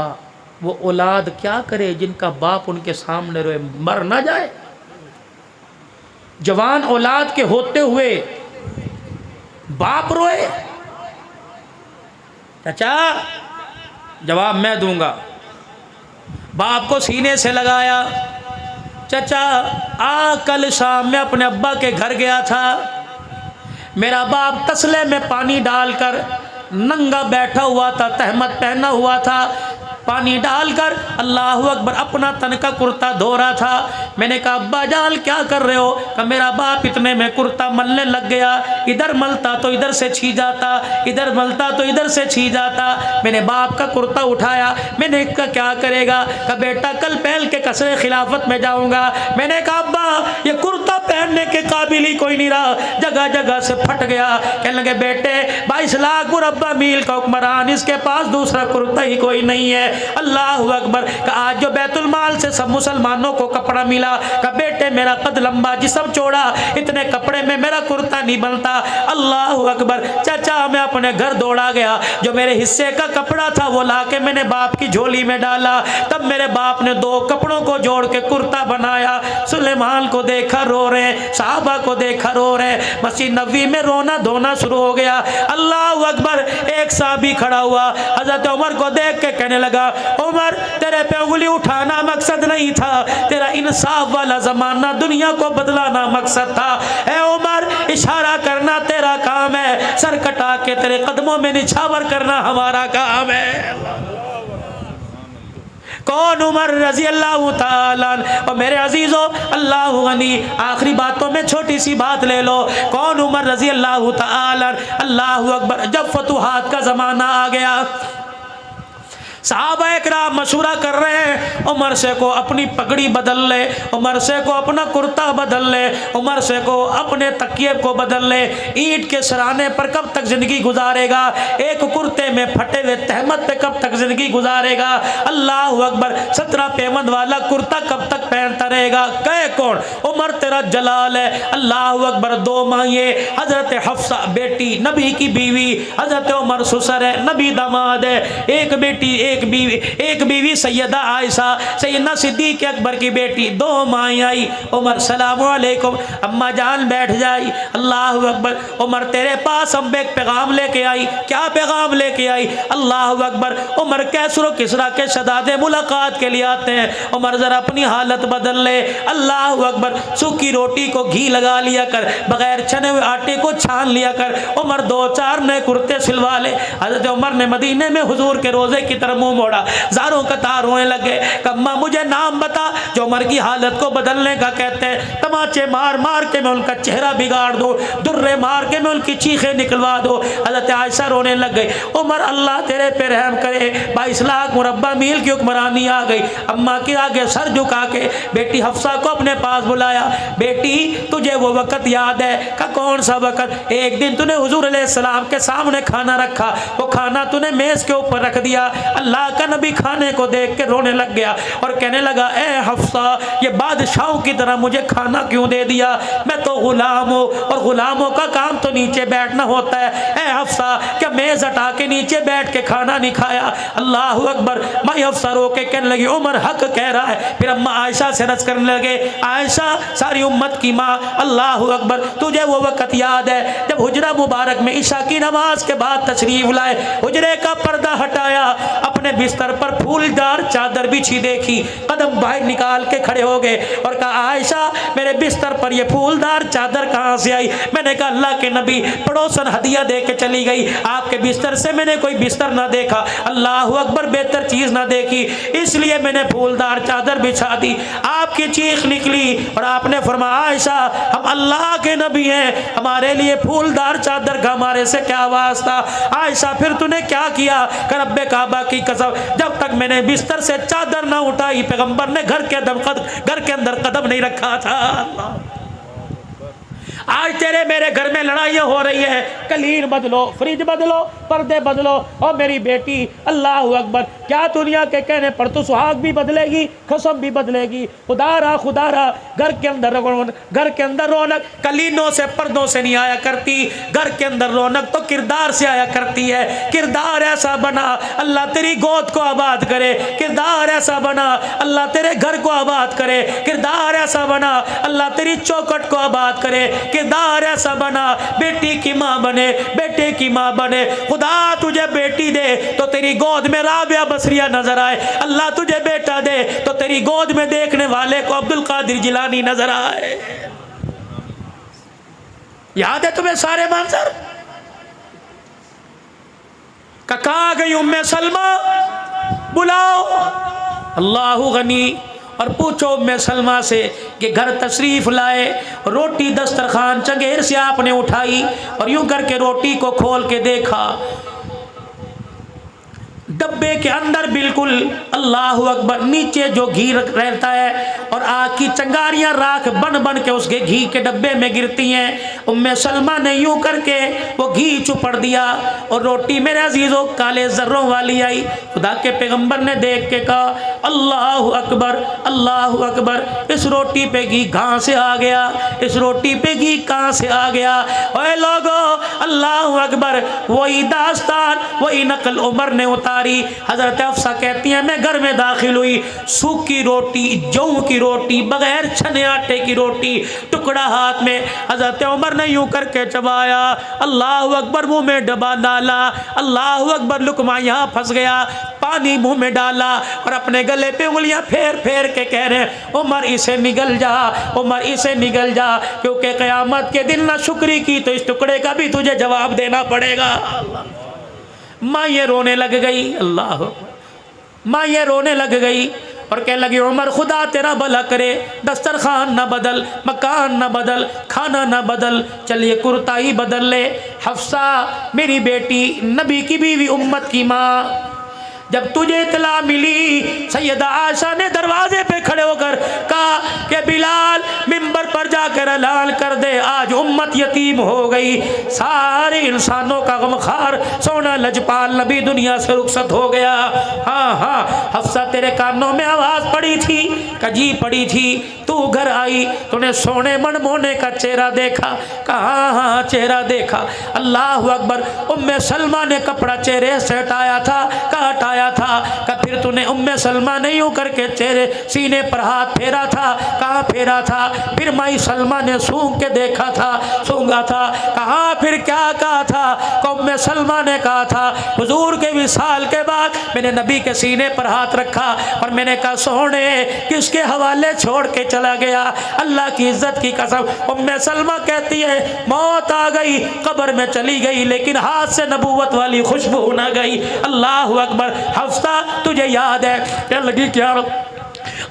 वो औलाद क्या करे जिनका बाप उनके सामने रोए, मर ना जाए? जवान औलाद के होते हुए बाप रोए? चाचा जवाब मैं दूंगा। बाप को सीने से लगाया। चाचा कल शाम में अपने अब्बा के घर गया था, मेरा बाप तसले में पानी डालकर नंगा बैठा हुआ था, तहमत पहना हुआ था, पानी डालकर अल्लाह अकबर अपना तन का कुर्ता धो रहा था। मैंने कहा अब्बा जान क्या कर रहे हो? कहा मेरा बाप इतने में कुर्ता मलने लग गया, इधर मलता तो इधर से छी जाता, इधर मलता तो इधर से छी जाता। मैंने बाप का कुर्ता उठाया, मैंने कहा क्या करेगा? कहा बेटा कल पहल के कसरे खिलाफत में जाऊंगा। मैंने कहा अब्बा ये कुर्ता पहनने के काबिल ही कोई नहीं रहा, जगह जगह से फट गया। कहने लगे बेटे 22 लाख मुरब्बा मील का हुक्मरान, इसके पास दूसरा कुर्ता ही कोई नहीं है। अल्लाह अकबर। आज जो बैतुल माल से सब मुसलमानों को कपड़ा मिला, का बेटे मेरा कद लंबा जिस्म चौड़ा, इतने कपड़े में मेरा कुर्ता नहीं बनता। अल्लाह अकबर। चाचा मैं अपने घर दौड़ा गया, जो मेरे हिस्से का कपड़ा था वो लाके मैंने बाप की झोली में डाला। तब मेरे बाप ने 2 कपड़ों को जोड़ के कुर्ता बनाया। सुलेमान को देखा रो रहे, साहबा को देखा रो रहे, मस्जिद नबवी में रोना धोना शुरू हो गया। अल्लाह अकबर। एक साहबी खड़ा हुआ, हजरत उमर को देख के कहने लगा उमर तेरे पे उंगली उठाना मकसद नहीं था, तेरा इंसाफ वाला जमाना दुनिया को बदलाना मकसद था। ए उमर इशारा करना तेरा काम है, सर कटा के तेरे कदमों में निछावर करना हमारा काम है। कौन? उमर रजी अल्लाह ताला। और मेरे अजीजों अल्लाह गनी, आखिरी बातों में छोटी सी बात ले लो। कौन? उमर रजी अल्लाह ताला। अल्लाह अकबर। जब फतुहात का ज़माना आ गया, साहबा इकराम मशवरा कर रहे हैं, उमर से को अपनी पगड़ी बदल ले, उमर से को अपना कुर्ता बदल ले, उमर से को अपने तकिए को बदल ले। ईंट के सराने पर कब तक जिंदगी गुजारेगा? एक कुर्ते में फटे हुए तहमत पे कब तक जिंदगी गुजारेगा? अल्लाह अकबर। 17 पेमंद वाला कुर्ता कब तक पहनता रहेगा? कहे कौन? उमर तेरा जलाल है। अल्लाह अकबर। 2 माइए, हजरत हफ्सा बेटी नबी की बीवी, हजरत उमर ससुर है, नबी दामाद है। एक बेटी एक बीवी सैयदा आयशा, सैयदना सिद्दीक अकबर की बेटी। 2 माएँ आई। उमर सलाम अलैकुम, अम्मा जान बैठ जाई। अल्लाह अकबर। उमर तेरे पास हम एक पैगाम लेके आई। क्या पैगाम लेके आई? अल्लाह अकबर। उमर कैसरो किसरा के शहजादे मुलाकात के लिए आते हैं। उमर जरा अपनी हालत बदल ले। अल्लाह अकबर। सूखी रोटी को घी लगा लिया कर, बगैर छने हुए आटे को छान लिया कर। उमर 2-4 नए कुर्ते सिलवा ले। हजरत उमर ने मदीने में हुजूर के रोजे की तरफ मुंह मोड़ा, ज़ारों कतार रोने लगे। अम्मा मुझे नाम बता जो उमर की हालत को बदलने का कहते हैं। तमाचे मार मार के मैं उनका चेहरा बिगाड़ दूँ, दुर्रे मार के मैं उनकी चीखें निकलवा दूँ। हज़रत आयशा रोने लग गई। उमर अल्लाह तेरे पे रहम करे, 22 लाख मुरब्बा मील की हुक्मरानी आ गई। अम्मा के आगे सर झुका के बेटी हफ्सा को अपने पास बुलाया। बेटी तुझे वो वक़्त याद है? का कौन सा वक़्त? एक दिन तूने हुजूर अलैहिस्सलाम के सामने खाना रखा, वो खाना तूने मेज़ के ऊपर रख दिया। अल्लाह का नबी खाने को देख के रोने लग गया और कहने लगा, ए हफ्सा ये बादशाहों की तरह मुझे खाना क्यों दे दिया? मैं तो गुलाम हूँ और गुलामों का काम तो नीचे बैठना होता है। ए हफ्सा क्या मेज़ हटा के नीचे बैठ के खाना नहीं खाया? अल्लाह अकबर। माई हफ्सा रो के कहने लगी उमर हक कह रहा है। फिर अम्मा आयशा से रस करने लगे, आयशा सारी उम्मत की माँ, अल्लाह अकबर तुझे वो वक़्त याद है जब हुजरा मुबारक में इशा की नमाज के बाद तशरीफ लाए, हुजरे का पर्दा हटाया, अपने बिस्तर पर फूलदार चादर बिछी देखी, कदम बाहर निकाल के खड़े हो गए और कहा, आयशा मेरे बिस्तर पर ये फूलदार चादर कहाँ से आई? मैंने कहा, अल्लाह के नबी पड़ोसन हदिया दे के चली गई, आपके बिस्तर से मैंने कोई बिस्तर ना देखा, अल्लाह अकबर बेहतर चीज़ ना देखी, इसलिए मैंने फूलदार चादर बिछा दी। आपकी चीख निकली और आपने फरमाया, आयशा हम अल्लाह के नबी हैं, हमारे लिए फूलदार चादर का हमारे से क्या वास्ता? आयशा फिर तूने क्या किया? कर रब्बे काबा की कसम, जब तक मैंने बिस्तर से चादर ना उठाई पैगंबर ने घर के अंदर कदम नहीं रखा था। आज तेरे मेरे घर में लड़ाइयाँ हो रही है, कलीन बदलो, फ्रिज बदलो, पर्दे बदलो, और मेरी बेटी अल्लाह अकबर, क्या दुनिया के कहने पर तो सुहाग भी बदलेगी, कसम भी बदलेगी? खुदारा खुदारा, घर के अंदर रौनक कलीनों से पर्दों से नहीं आया करती, घर के अंदर रौनक तो किरदार से आया करती है। किरदार ऐसा बना अल्लाह तेरी गोद को आबाद करे, किरदार ऐसा बना अल्लाह तेरे घर को आबाद करे, किरदार ऐसा बना अल्लाह तेरी चौखट को आबाद करे, किरदार ऐसा बना बेटी की माँ बने, बेटे की माँ बने। खुदा तुझे बेटी दे तो तेरी गोद में राबिया बसरिया नजर आए, अल्लाह तुझे बेटा दे तो तेरी गोद में देखने वाले को अब्दुल कादिर जिलानी नजर आए। याद है तुम्हें सारे मंजर? कहा गई उम्मे सलमा, बुलाओ अल्लाह गनी और पूछो उम्मे सलमा से कि घर तशरीफ़ लाए, रोटी दस्तरखान चंगेर से आपने उठाई और यूं करके रोटी को खोल के देखा, डब्बे के अंदर बिल्कुल अल्लाह अकबर नीचे जो घी रहता है और आग की चंगारियां राख बन बन के उसके घी के डब्बे में गिरती हैं। उम्मे सलमा ने यूं करके वो घी चुपड़ दिया और रोटी मेरे अजीज़ों काले ज़र्रों वाली आई। खुदा के पैगंबर ने देख के कहा, अल्लाह अकबर, अल्लाह अकबर, इस रोटी पे घी कहाँ से आ गया? इस रोटी पे घी कहाँ से आ गया? ओए लोगो अल्लाह अकबर, वही दास्तान वही नकल उमर ने उतारी। हजरत अफसा कहती हैं मैं घर में दाखिल हुई, सूखी रोटी, जौ की रोटी, बगैर छने आटे की रोटी, टुकड़ा हाथ में, हजरत उमर ने यूं करके चबाया, अल्लाह अकबर, मुंह में डबा डाला, अल्लाह अकबर, लुकमा यहाँ फंस गया, पानी मुंह में डाला और अपने गले पे उंगलियां फेर फेर के कह रहे हैं, उमर इसे निगल जा, उमर इसे निगल जा, क्योंकि क़यामत के दिन ना शुक्री की तो इस टुकड़े का भी तुझे जवाब देना पड़ेगा। माँ ये रोने लग गई, अल्लाह, माँ ये रोने लग गई और कहने लगी, उमर खुदा तेरा भला करे, दस्तरखान ना बदल, मकान ना बदल, खाना ना बदल, चलिए कुर्ता ही बदल ले। हफ्सा मेरी बेटी, नबी की बीवी, उम्मत की माँ, जब तुझे इतला मिली, सैयदा आयशा ने दरवाजे पे खड़े होकर कहा कि बिलाल मिंबर पर जाकर ऐलान कर दे, आज उम्मत यतीम हो गई, सारे इंसानों का गमखार सोना लजपाल नबी दुनिया से रुखसत हो गया। हाँ हाँ हफ्सा तेरे कानों में आवाज़ पड़ी थी, कजी पड़ी थी, तू घर आई, तूने सोने मनमोने का चेहरा देखा? कहाँ? हाँ चेहरा देखा। अल्लाह अकबर, उम्मे सलमा ने कपड़ा चेहरे से हटाया था, कहाँ हटाया था? का फिर तूने उम्मे सलमा ने यूं करके चेहरे सीने पर हाथ फेरा था? कहाँ फेरा था? फिर माई सलमा ने सूंघ के देखा था, सूंघा था? कहाँ? फिर क्या कहा था? उम्मे सलमा ने कहा था, हुजूर के विसाल के बाद मैंने नबी के सीने पर हाथ रखा और मैंने कहा, सोने किसके हवाले छोड़ के चला गया? अल्लाह की इज्जत की कसम। उम्मे सलमा कहती है, मौत आ गई, कब्र में चली गई, लेकिन हाथ से नबूवत वाली खुशबू न गई। अल्लाह अकबर, हफ्सा तुझे याद है? कहने लगी क्या?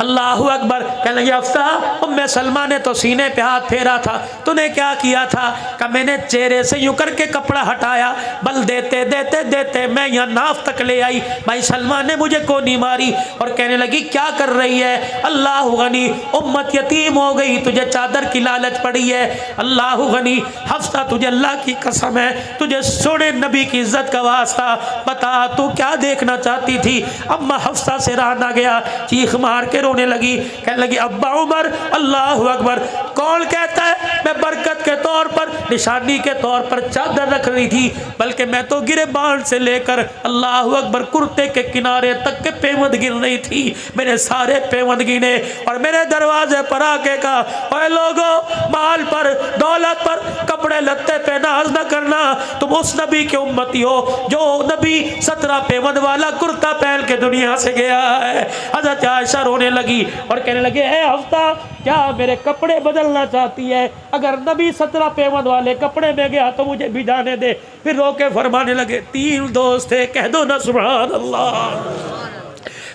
अल्लाह अकबर। कहने लगी हफ्सा, उम्मे सलमा ने तो सीने पे हाथ फेरा था, तूने क्या किया था? कि मैंने चेहरे से यूं करके कपड़ा हटाया, बल देते देते देते मैं यहाँ नाफ तक ले आई, भाई सलमा ने मुझे कोनी मारी। और कहने लगी क्या कर रही है? अल्लाह गनी, उम्मत यतीम हो गई, तुझे चादर की लालच पड़ी है। अल्लाह गनी, हफ्सा तुझे अल्लाह की कसम है, तुझे सोने नबी की इज्जत का वास्ता, बता तू क्या देखना चाहती थी? अम्मा हफ्सा से रहा ना गया, चीख मार के रोने लगी। कहने लगी अब्बा उमर, अल्लाह अकबर, कौन कहता है मैं बरकत के तौर पर, निशानी के तौर पर चादर रख रही थी, बल्कि मैं तो गिरेबान से लेकर अल्लाह अकबर कुर्ते के किनारे तक के पेवंद गिन रही थी। मैंने सारे पेवंद गिने और मेरे दरवाजे पर आके कहा, ओए लोगों, माल पर, दौलत पर, कपड़े लत्ते पे नाज न करना, तुम उस नबी के उम्मती हो जो नबी 17 पेवंद वाला कुर्ता पहन के दुनिया से गया है। हज़रत आयशा रोने लगी और कहने लगे, ए हफ्ता, क्या मेरे कपड़े बदलना चाहती है? अगर नबी 17 पेवंद वाले कपड़े में गया तो मुझे भी जाने दे। फिर रोके फरमाने लगे, 3 दोस्त थे, कह दो ना सुभान अल्लाह।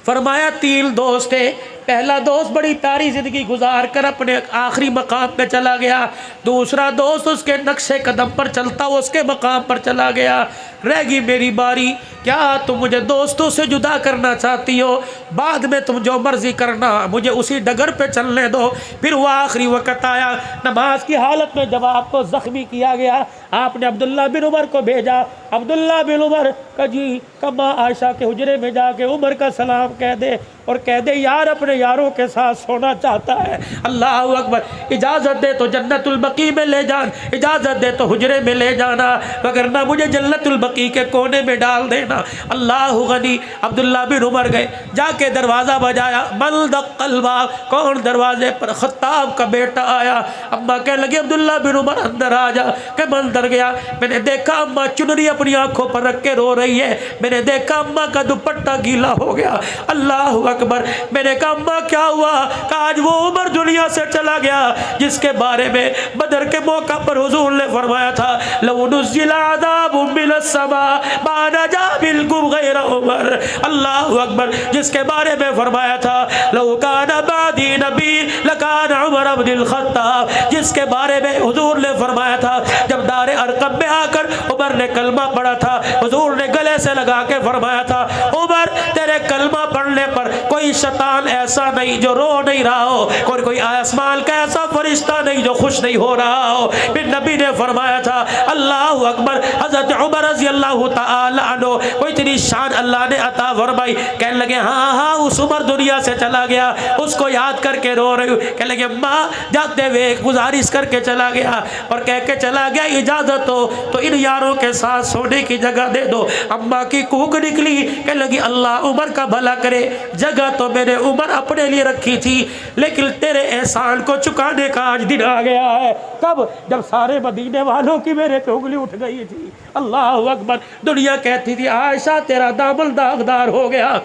फरमाया 3 दोस्त थे, पहला दोस्त बड़ी प्यारी ज़िंदगी गुजार कर अपने आखिरी मकाम पे चला गया, दूसरा दोस्त उसके नक्शे कदम पर चलता उसके मकाम पर चला गया, रह गई मेरी बारी। क्या तुम मुझे दोस्तों से जुदा करना चाहती हो? बाद में तुम जो मर्जी करना, मुझे उसी डगर पे चलने दो। फिर वो आखिरी वक़्त आया, नमाज की हालत में जब आपको ज़ख्मी किया गया, आपने अब्दुल्ला बिन उमर को भेजा। अब्दुल्ला बिन उमर का जी कम्मा आयशा के हुजरे में जाके उमर का सलाम कह दे और कह दे यार अपने यारों के साथ सोना चाहता है। अल्लाह अकबर, इजाज़त दे तो जन्नतुल बकी में ले जान, इजाज़त दे तो हुजरे में ले जाना, वगरना मुझे जन्नतुल बकी के कोने में डाल देना। अल्लाह गनी। अब्दुल्ला बिन उमर गए, जाके दरवाज़ा बजाया, मल दक्कल बाब, कौन दरवाजे पर? खत्ताब का बेटा आया। अम्मा कहने लगी अब्दुल्ला बिन उमर अंदर आ जा। के मैं अंदर गया, मैंने देखा अम्मा चुनरी अपनी आंखों पर रख के रो रही है, मैंने देखा अम्मा का दुपट्टा गीला हो गया। अल्लाह अकबर। मैंने कहा अम्मा क्या हुआ? आज वो उमर दुनिया से चला गया जिसके बारे में बदर के मौका पर हुजूर ने फरमाया था, लौ नुज़्ज़िला अज़ाबु मिनस समा मा नजा बिलकुम गैर उमर। अल्लाह अकबर। जिसके बारे में फरमाया था, लौ काना बादी नबी लकान उमर इब्नुल खत्ताब। जिसके बारे में हुजूर ने फरमाया था, जब दारे अरकम में आकर उमर ने कलमा पढ़ा था, हुजूर ने गले से लगा के फरमाया था, उमर तेरे कलमा पढ़ने पर कोई शैतान ऐसा नहीं जो रो नहीं रहा हो, कोई आसमान का ऐसा फरिश्ता नहीं जो खुश नहीं हो रहा हो। फिर नबी ने फरमाया था, अल्लाह अकबर, हज़रत उमर रज़ी अल्लाह तआला अन्हु को इतनी शान अल्लाह ने अता फरमाई। कहने लगे हाँ हाँ उस उमर दुनिया से चला गया, उसको याद करके रो रही हूँ। कहने लगे माँ जाते हुए गुजारिश करके चला गया और कह के चला गया, इजाज़त हो तो इन यारों के साथ सोने की जगह दे दो। अम्मा की कूक निकली, कहने लगी अल्लाह उमर का भला करे, जगह तो मैंने उमर अपने लिए रखी थी, लेकिन तेरे एहसान को चुकाने का आज दिन आ गया है। कब? जब सारे मदीने वालों की मेरे पे उंगली उठ गई थी। अल्लाह अकबर। दुनिया कहती थी आयशा तेरा दामन दागदार हो गया।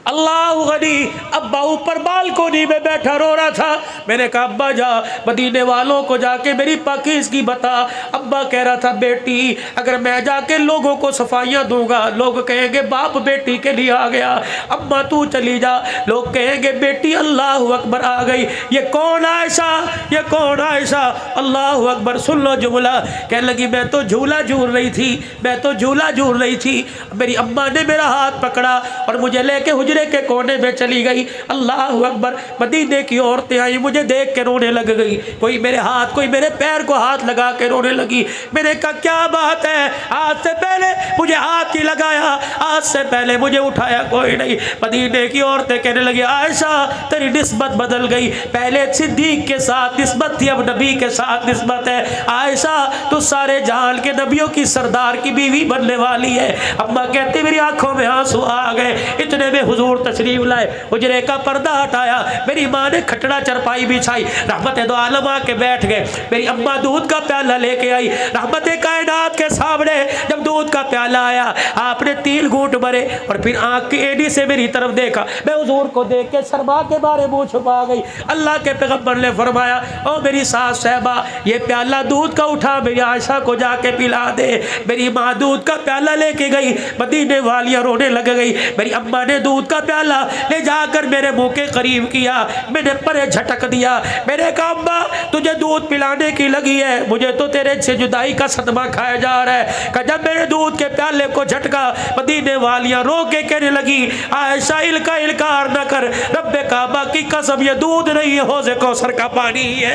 अल्लाह गनी। अब्बा ऊपर बालकोनी में बैठा रो रहा था। मैंने कहा अब्बा जा मदीने वालों को जाके मेरी पाकीज़गी बता। अब्बा कह रहा था बेटी अगर मैं जाके लोगों को सफाइयाँ दूंगा, लोग कहेंगे बाप बेटी के लिए आ गया। अम्मा तू चली जा, लोग कहेंगे बेटी अल्लाह अकबर आ गई। ये कौन आयशा, ये कौन आयशा? अल्लाह अकबर। सुन लो जुमला। कहने लगी मैं तो झूला झूल रही थी, मैं तो झूला झूल रही थी। मेरी अम्मा ने मेरा हाथ पकड़ा और मुझे लेके के कोने में चली गई। अल्लाह अकबर। मदीने की औरतें आई, मुझे देख के रोने लग गई, कोई मेरे हाथ कोई मेरे पैर को हाथ लगा के रोने लगी। मैंने कहा क्या बात है, आज से पहले मुझे हाथ ही लगाया, आज से पहले मुझे उठाया कोई नहीं। मदीने की औरतें कहने लगी आयशा तेरी निस्बत बदल गई, पहले सिद्दीक के साथ निस्बत थी अब नबी के साथ निस्बत है। आयशा तो सारे जहान के नबियों की सरदार की बीवी बनने वाली है। अम्मा कहती मेरी आंखों में आंसू आ गए। इतने में हुजूर हुजूर तशरीफ लाए, उजरे का पर्दा हटाया, मेरी माँ ने खटड़ा चरपाई बिछाई, रहमत दो आलमा के बैठ गए। मेरी अम्मा दूध का प्याला लेके आई, रहमत कायनात के सामने जब दूध का प्याला आया, आपने 3 घूंट भरे और फिर आंख की एड़ी से मेरी तरफ देखा। मैं हुजूर को देख के शर्मा के बारे मुंह छुपा गई। अल्लाह के पैगंबर ने फरमाया, ओ मेरी सास साहबा, ये प्याला दूध का उठा मेरी आयशा को जाके पिला दे। मेरी माँ दूध का प्याला लेके गई, मदीने वालियाँ रोने लग गई। मेरी अम्मा ने दूध का प्याला ले जाकर मेरे मुंह के करीब किया, मैंने परे झटक दिया। मैंने कहा अम्मा तुझे दूध पिलाने की लगी है, मुझे तो तेरे से जुदाई का सदमा खाया जा रहा है। कि जब मेरे दूध के प्याले को झटका, मदीने वालियाँ रो के कहने लगी, आयशा इल्का इल्कार न कर, रब्बे काबा की कसम ये दूध नहीं है, हौज़े कौसर का पानी है।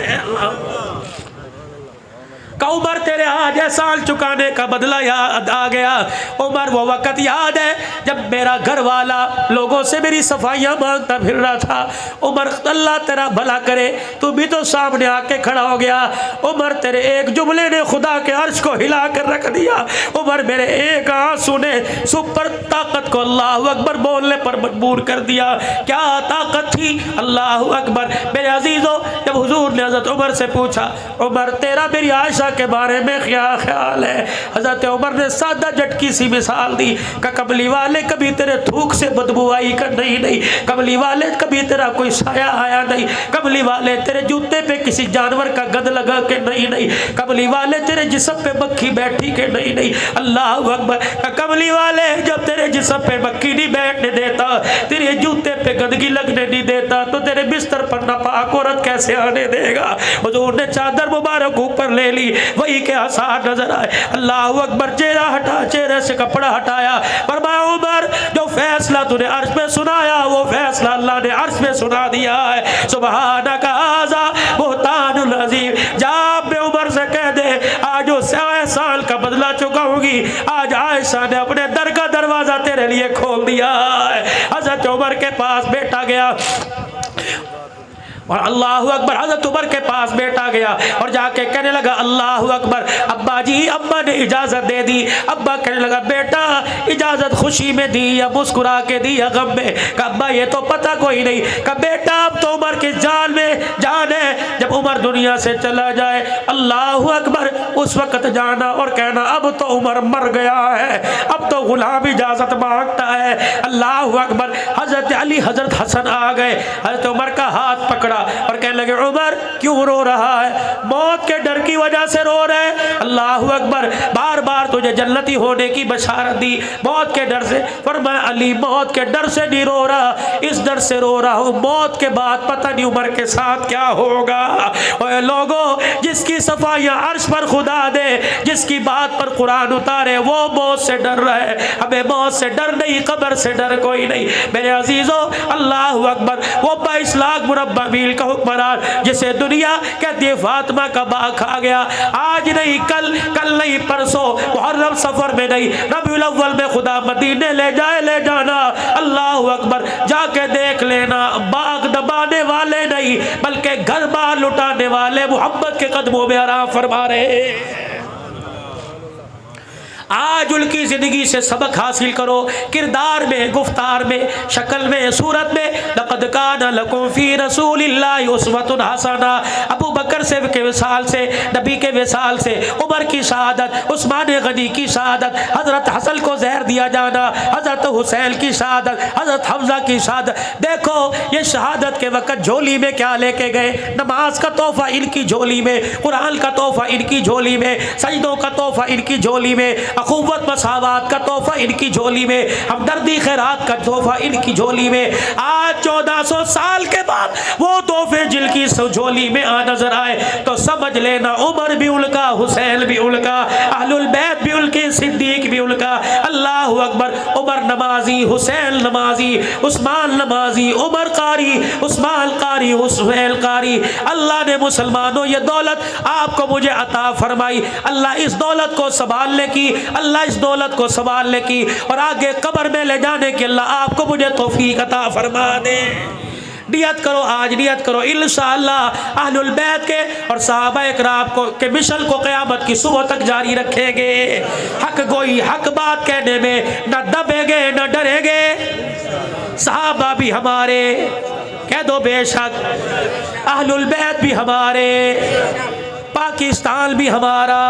उमर तेरे आज एहसान चुकाने का बदला याद आ गया। उमर वो वक़्त याद है जब मेरा घर वाला लोगों से मेरी सफाइयाँ मांगता फिर रहा था। उमर अल्लाह तेरा भला करे, तू भी तो सामने आके खड़ा हो गया। उमर तेरे एक जुमले ने खुदा के अर्श को हिला कर रख दिया। उमर मेरे एक आंसू ने सुपर ताकत को अल्लाह अकबर बोलने पर मजबूर कर दिया। क्या ताकत थी, अल्लाह अकबर। मेरे अजीज़ों, जब हुजूर ने हज़रत उमर से पूछा, उमर तेरा मेरी आयशा के बारे में क्या ख्याल है, हज़रत उमर ने सादा झटकी सी मिसाल दी कि कमली वाले कभी तेरे थूक से बदबू आई कर नहीं, कमली वाले कभी तेरा कोई साया आया नहीं, कमली वाले तेरे जूते पे किसी जानवर का गंध लगा के नहीं, कमली वाले तेरे जिस्म पे मक्खी बैठी के नहीं। अल्लाह अकबर। कमली वाले जब तेरे जिस्म पे मक्खी नहीं बैठने देता, तेरे जूते पे गंदगी लगने नहीं देता, तो तेरे बिस्तर पर नापाक औरत कैसे आने देगा। हुजूर ने चादर मुबारक ऊपर ले ली, वही के आसार नजर आए। अल्लाह अकबर। चेहरा हटा, चेहरे से कपड़ा हटाया, फरमाया उमर जो फैसला तूने अर्श में सुनाया वो फैसला अल्लाह ने अर्श में सुना दिया है। सुबहानक हाज़ा बुहतानुल अज़ीम। जा बे उमर से कह दे आज जो 100 साल का बदला चुकाऊंगी, आज आयशा ने अपने दर का दरवाजा तेरे लिए खोल दिया है। हज़रत उमर के पास बेटा गया और अल्लाह अकबर, हज़रत उमर के पास बेटा गया और जाके कहने लगा अल्लाह अकबर, अब्बा जी, अब्बा ने इजाज़त दे दी। अब्बा कहने लगा बेटा इजाज़त खुशी में दी या मुस्कुरा के दी या गम में? अब्बा ये तो पता कोई नहीं। का बेटा अब तो उमर की जान में जान है, जब उमर दुनिया से चला जाए अल्लाह अकबर उस वक़्त जाना और कहना अब तो उमर मर गया है, अब तो गुलाम इजाज़त मांगता है। अल्लाह अकबर। हज़रत अली हज़रत हसन आ गए, हज़रत उमर का हाथ पकड़ा और कहने लगे उमर क्यों रो रहा है? मौत के डर की वजह से रो रहे? अल्लाह अकबर। बार बार तुझे जन्नती होने की बशारत दी, मौत के डर से। फरमाया अली मौत के डर से नहीं रो रहा, इस डर से रो रहा हूँ मौत के बाद पता नहीं उमर के साथ क्या होगा। और लोगों जिसकी सफाइयाँ अर्श पर खुदा दे, जिसकी बात पर कुरान उतारे, वो मौत से डर रहे। हमें मौत से डर नहीं, कब्र से डर कोई नहीं। मेरे अजीजों अल्लाह अकबर। वो 22 लाख मुरब्बा मील का हुक्मरान जिसे दुनिया कहती है फातिमा का बाग खा गया, आज नहीं कल, कल नहीं परसों, मुहर्रम सफर में नहीं, रबीउल अव्वल में खुदा मदीने ले जाए, ले जाना। अल्लाह अकबर। जाके देख लेना, बाग दबाने वाले नहीं बल्कि घर बार लुटाने वाले मोहब्बत के कदमों में आराम फरमा रहे। आज उनकी ज़िंदगी से सबक हासिल करो, किरदार में, गुफ्तार में, शक्ल में, सूरत में। लक़द कान लकुम फ़ी रसूलिल्लाहि उस्वतुन हसना। अबू बकर से के विसाल से, नबी के विसाल से, उमर की शहादत, उस्मान गनी की शहादत, हज़रत हसन को जहर दिया जाना, हज़रत हुसैन की शहादत, हज़रत हमज़ा की शहादत। देखो ये शहादत के वक़्त झोली में क्या लेके गए? नमाज का तोहफ़ा इनकी झोली में, कुरान का तोहफ़ा इनकी झोली में, सजदों का तोहफ़ा इनकी झोली में, अखुवत मसावत का तोहफा इनकी झोली में, हमदर्दी खैरात का तोहफा इनकी झोली में। आज 1400 साल के बाद वो तोहफे जिनकी झोली में आ नजर आए तो समझ लेना उमर भी उनका, हुसैन भी उनका, अहलुल बैत भी उनके, सिद्दीक भी उनका। अल्लाह अकबर। उमर नमाजी, हुसैन नमाजी, उस्मान नमाजी, उमर कारी, उस्मान कारी, हुसैन कारी। अल्लाह ने मुसलमानों ये दौलत आपको मुझे अता फरमाई, अल्लाह इस दौलत को संभालने की, अल्लाह इस दौलत को संभालने की और आगे कब्र में ले जाने की अल्लाह आपको मुझे तौफीक अता फरमा दे। नियत करो, आज नियत करो इंशाअल्लाह अहलुल बैत के और सहाबा इकराम को के मिशन को क़यामत की सुबह तक जारी रखेंगे। हक गोई, हक बात कहने में न दबेंगे न डरेंगे। सहाबा भी हमारे, कह दो बेशक, अहलुल बैत भी हमारे, पाकिस्तान भी हमारा,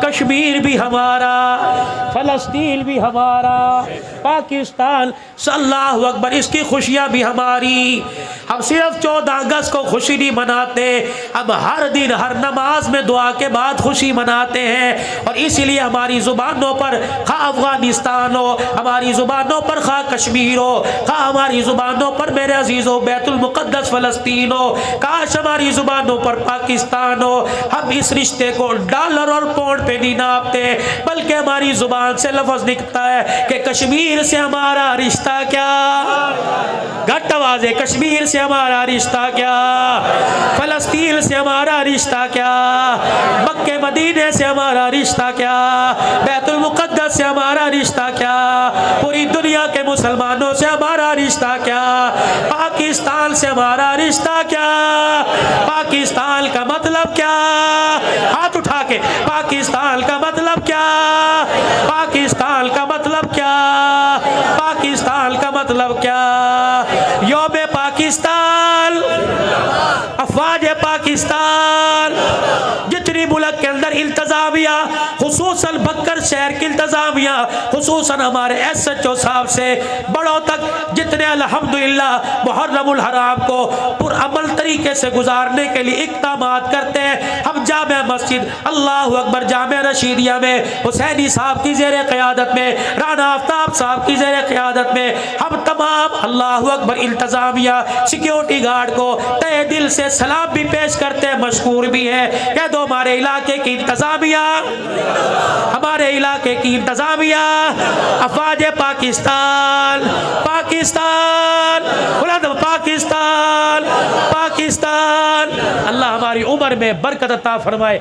कश्मीर भी हमारा, फ़लस्तीन भी हमारा, पाकिस्तान, अल्लाहु अकबर, इसकी खुशियाँ भी हमारी। हम सिर्फ 14 अगस्त को खुशी नहीं मनाते, हम हर दिन हर नमाज में दुआ के बाद खुशी मनाते हैं। और इसीलिए हमारी ज़ुबानों पर खा अफ़गानिस्तान हो, हमारी ज़ुबानों पर खा कश्मीर हो, खा हमारी ज़ुबानों पर मेरे अजीज़ों बैतुल मुक़द्दस फ़लस्तीन हो, काश हमारी ज़ुबानों पर पाकिस्तान हो। हम इस रिश्ते को डॉलर और पाउंड पे नहीं नापते, बल्कि हमारी ज़ुबान से लफ्ज़ निकलता है कि कश्मीर से हमारा रिश्ता क्या, घट आवाज़ है, कश्मीर से हमारा रिश्ता क्या, फ़लस्तीन से हमारा रिश्ता क्या, मक्के मदीने से हमारा रिश्ता क्या, बैतुल मुक़द्दस से हमारा रिश्ता क्या, पूरी दुनिया के मुसलमानों से हमारा रिश्ता क्या, पाकिस्तान से हमारा रिश्ता क्या, पाकिस्तान का मतलब क्या, हाथ उठा के, पाकिस्तान का मतलब क्या, पाकिस्तान का मतलब क्या, पाकिस्तान का मतलब क्या। यौम पाकिस्तान, अफवाज पाकिस्तान, जितनी मुल्क के अंदर इंतजामिया, खुसूसन बक्कर शहर की इंतजामिया, खुसूसन हमारे SHO साहब से बड़ों तक, जितने अल्हम्दुलिल्लाह मुहर्रमुल हराम को पुरअमल तरीके से गुजारने के लिए इक़दामात करते हैं। हम जामे मस्जिद अल्लाहु अकबर जामे रशीदिया में हुसैनी साहब की ज़ेरे क़यादत में, राना आफ्ताब साहब की ज़ेरे क़यादत में हम तमाम अल्लाहु अकबर इंतजामिया सिक्योरिटी गार्ड को तहे दिल से सलाम भी पेश करते हैं, मशकूर भी है। कह दो हमारे इलाके की इंतजामिया, हमारे इलाके की इंतजामिया, अफवाज पाकिस्तान, पाकिस्तान, पाकिस्तान, पाकिस्तान। अल्लाह हमारी उम्र में बरकत अता फरमाए।